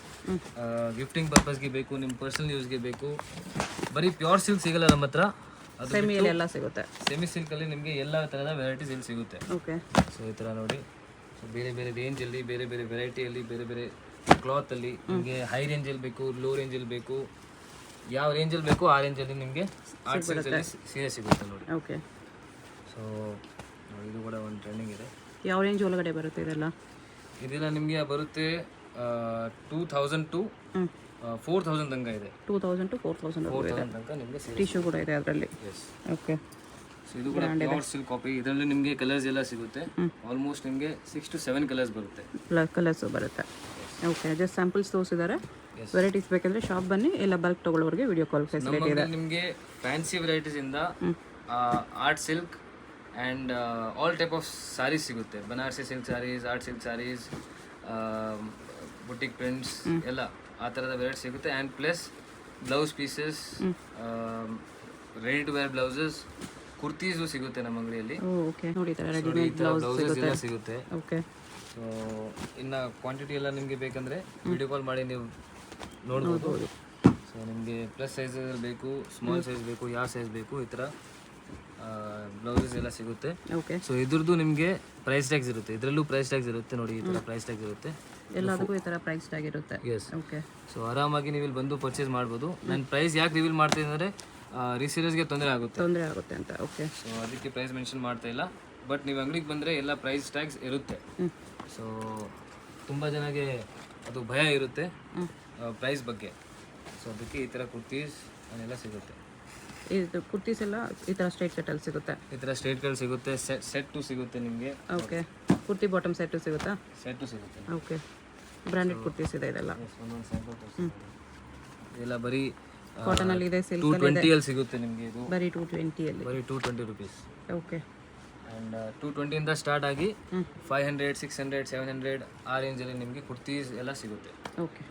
S2: ಗಿಫ್ಟಿಂಗ್ ಪರ್ಪಸ್ಗೆ ಬೇಕು, ನಿಮ್ಮ ಪರ್ಸನಲ್ ಯೂಸ್ಗೆ ಬೇಕು. ಬರೀ ಪ್ಯೂರ್ ಸಿಲ್ಕ್ ಸಿಗಲ್ಲ ನಮ್ಮ ಹತ್ರ. ಅದು
S1: ಸೆಮಿಯಲ್ಲಿ ಎಲ್ಲ ಸಿಗುತ್ತೆ.
S2: ಸೆಮಿ ಸಿಲ್ಕಲ್ಲಿ ನಿಮಗೆ ಎಲ್ಲ ಥರದ ವೆರೈಟೀಸ್ ಇಲ್ಲಿ ಸಿಗುತ್ತೆ.
S1: ಓಕೆ,
S2: ಸೊ ಈ ಥರ ನೋಡಿ. ಸೊ ಬೇರೆ ಬೇರೆ ರೇಂಜಲ್ಲಿ, ಬೇರೆ ಬೇರೆ ವೆರೈಟಿಯಲ್ಲಿ, ಬೇರೆ ಬೇರೆ ಕ್ಲಾತಲ್ಲಿ ನಿಮಗೆ ಹೈ ರೇಂಜಲ್ಲಿ ಬೇಕು, ಲೋ ರೇಂಜಲ್ಲಿ ಬೇಕು, ಯಾವ ರೇಂಜಲ್ಲಿ ಬೇಕು ಆ ರೇಂಜಲ್ಲಿ ನಿಮಗೆ ಆರ್ಟ್ ಸಿಲ್ಕಲ್ಲಿ ಸೀರೆ ಸಿಗುತ್ತೆ ನೋಡಿ.
S1: ಓಕೆ,
S2: ಸೊ ಇದು ಕೂಡ ಒಂದು ಟ್ರೆಂಡಿಂಗ್ ಇದೆ.
S1: ಯಾವ ರೇಂಜ್ ಒಳಗಡೆ ಬರುತ್ತೆ ಇದೆಲ್ಲ?
S2: ಇದೆಲ್ಲ ನಿಮಗೆ ಬರುತ್ತೆ 2000 to 4000 ತನಕ ಇದೆ.
S1: 2000 to 4000
S2: ತನಕ ನಿಮಗೆ
S1: ಟಿಶ್ಯೂ ಕೂಡ ಇದೆ ಅದರಲ್ಲಿ.
S2: ಎಸ್.
S1: ಓಕೆ,
S2: ಸೊ ಇದು ಕೂಡ ಪ್ಯೂರ್ ಸಿಲ್ಕ್ ಕಾಪಿ. ಇದರಲ್ಲಿ ನಿಮಗೆ ಕಲರ್ಸ್ ಎಲ್ಲ ಸಿಗುತ್ತೆ. ಆಲ್ಮೋಸ್ಟ್ ನಿಮಗೆ 6 to 7 ಕಲರ್ಸ್ ಬರುತ್ತೆ.
S1: ಕಲರ್ಸು ಬರುತ್ತೆ. ಓಕೆ, ಜಸ್ಟ್ ಸ್ಯಾಂಪಲ್ಸ್ ತೋರಿಸಿದ್ದಾರೆ. ವೆರೈಟೀಸ್ ಬೇಕಂದ್ರೆ ಶಾಪ್ ಬನ್ನಿ, ಎಲ್ಲ ಬಲ್ಕ್ ತಗೊಳ್ಳೋರಿಗೆ ವಿಡಿಯೋ ಕಾಲ್ ಫೆಸಿಲಿಟಿ ಇದೆ.
S2: ನಿಮಗೆ ಫ್ಯಾನ್ಸಿ ವೆರೈಟೀಸ್ ಇಂದ art silk and all type of sarees ಸಿಗುತ್ತೆ. Banarasi silk sarees, art silk sarees, boutique prints ಎಲ್ಲ ಆ ಥರದ ವೆರೈಟಿ ಸಿಗುತ್ತೆ. And plus blouse pieces, ready to wear blouses, kurtis ಸಿಗುತ್ತೆ ನಮ್ಮ ಅಂಗಡಿಯಲ್ಲಿ.
S1: ಓಕೆ, ನೋಡಿ ರೆಡಿಮೇಡ್ ಬ್ಲೌಸಸ್
S2: ಎಲ್ಲ ಸಿಗುತ್ತೆ.
S1: ಓಕೆ,
S2: ಸೊ ಇನ್ನು ಕ್ವಾಂಟಿಟಿ ಎಲ್ಲ ನಿಮಗೆ ಬೇಕಂದರೆ ವಿಡಿಯೋ ಕಾಲ್ ಮಾಡಿ ನೀವು ನೋಡ್ಬೋದು. ಸೊ ನಿಮಗೆ ಪ್ಲಸ್ ಸೈಜಲ್ಲಿ ಬೇಕು, ಸ್ಮಾಲ್ ಸೈಜ್ ಬೇಕು, ಯಾವ ಸೈಜ್ ಬೇಕು, ಈ ಥರ ಬ್ಲೌಸಸ್ ಎಲ್ಲ ಸಿಗುತ್ತೆ.
S1: ಓಕೆ,
S2: ಸೊ ಇದ್ರದ್ದು ನಿಮಗೆ ಪ್ರೈಸ್ ಟ್ಯಾಗ್ಸ್ ಇರುತ್ತೆ. ಇದರಲ್ಲೂ ಪ್ರೈಸ್ ಟ್ಯಾಗ್ಸ್ ಇರುತ್ತೆ ನೋಡಿ, ಈ ಥರ ಪ್ರೈಸ್ ಟ್ಯಾಗ್ಸ್ ಇರುತ್ತೆ.
S1: ಎಲ್ಲದಕ್ಕೂ ಈ ಥರ ಪ್ರೈಸ್ ಟ್ಯಾಗ್ ಇರುತ್ತೆ.
S2: ಎಸ್.
S1: ಓಕೆ,
S2: ಸೊ ಆರಾಮಾಗಿ ನೀವು ಇಲ್ಲಿ ಬಂದು ಪರ್ಚೇಸ್ ಮಾಡ್ಬೋದು. ನಾನು ಪ್ರೈಸ್ ಯಾಕೆ ರಿವೀಲ್ ಮಾಡ್ತೀನಿ ಅಂದರೆ ರೀಸೇಲರ್ಸ್ಗೆ ತೊಂದರೆ ಆಗುತ್ತೆ
S1: ಅಂತ. ಓಕೆ,
S2: ಸೊ ಅದಕ್ಕೆ ಪ್ರೈಸ್ ಮೆನ್ಷನ್ ಮಾಡ್ತಾ ಇಲ್ಲ. ಬಟ್ ನೀವು ಅಂಗಡಿಗೆ ಬಂದರೆ ಎಲ್ಲ ಪ್ರೈಸ್ ಟ್ಯಾಗ್ಸ್ ಇರುತ್ತೆ. ಸೊ ತುಂಬ ಜನಗೆ ಅದು ಭಯ ಇರುತ್ತೆ ಪ್ರೈಸ್ ಬಗ್ಗೆ. ಸೊ ಅದಕ್ಕೆ ಈ ಥರ ಕುರ್ತೀಸ್ ಅದೆಲ್ಲ ಸಿಗುತ್ತೆ.
S1: ಇದು ಕುರ್ತೀಸ್ ಎಲ್ಲ ಈ ಥರ ಸ್ಟ್ರೈಟ್ ಕಟ್ಟಲ್ಲಿ ಸಿಗುತ್ತೆ.
S2: ಈ ಥರ ಸ್ಟ್ರೈಟ್ಗಳು ಸಿಗುತ್ತೆ. ಸೆಟ್ಟು ಸಿಗುತ್ತೆ ನಿಮಗೆ.
S1: ಓಕೆ, ಕುರ್ತಿ ಬಾಟಮ್ ಸೆಟ್ಟು ಸಿಗುತ್ತಾ?
S2: ಸೆಟ್ಟು ಸಿಗುತ್ತೆ.
S1: ಓಕೆ, ಬ್ರ್ಯಾಂಡೆಡ್ ಕುರ್ತೀಸ್ ಇದೆ ಇದೆಲ್ಲ.
S2: ಒಂದೊಂದು ಸ್ಯಾಂಪಲ್ ಇದೆಲ್ಲ ಬರೀ
S1: ಕಾಟನಲ್ಲಿ ಇದೆ, ಸಿಲ್ಕ್
S2: 220 ಸಿಗುತ್ತೆ ನಿಮಗೆ. ಇದು
S1: ಬರೀ 220
S2: ಬರೀ 220 ರುಪೀಸ್.
S1: ಓಕೆ,
S2: ಆ್ಯಂಡ್ 220 ಇಂದ ಸ್ಟಾರ್ಟ್ ಆಗಿ 500, 600, 700 ಆ ರೇಂಜಲ್ಲಿ ನಿಮಗೆ ಕುರ್ತೀಸ್ ಎಲ್ಲ ಸಿಗುತ್ತೆ.
S1: ಓಕೆ.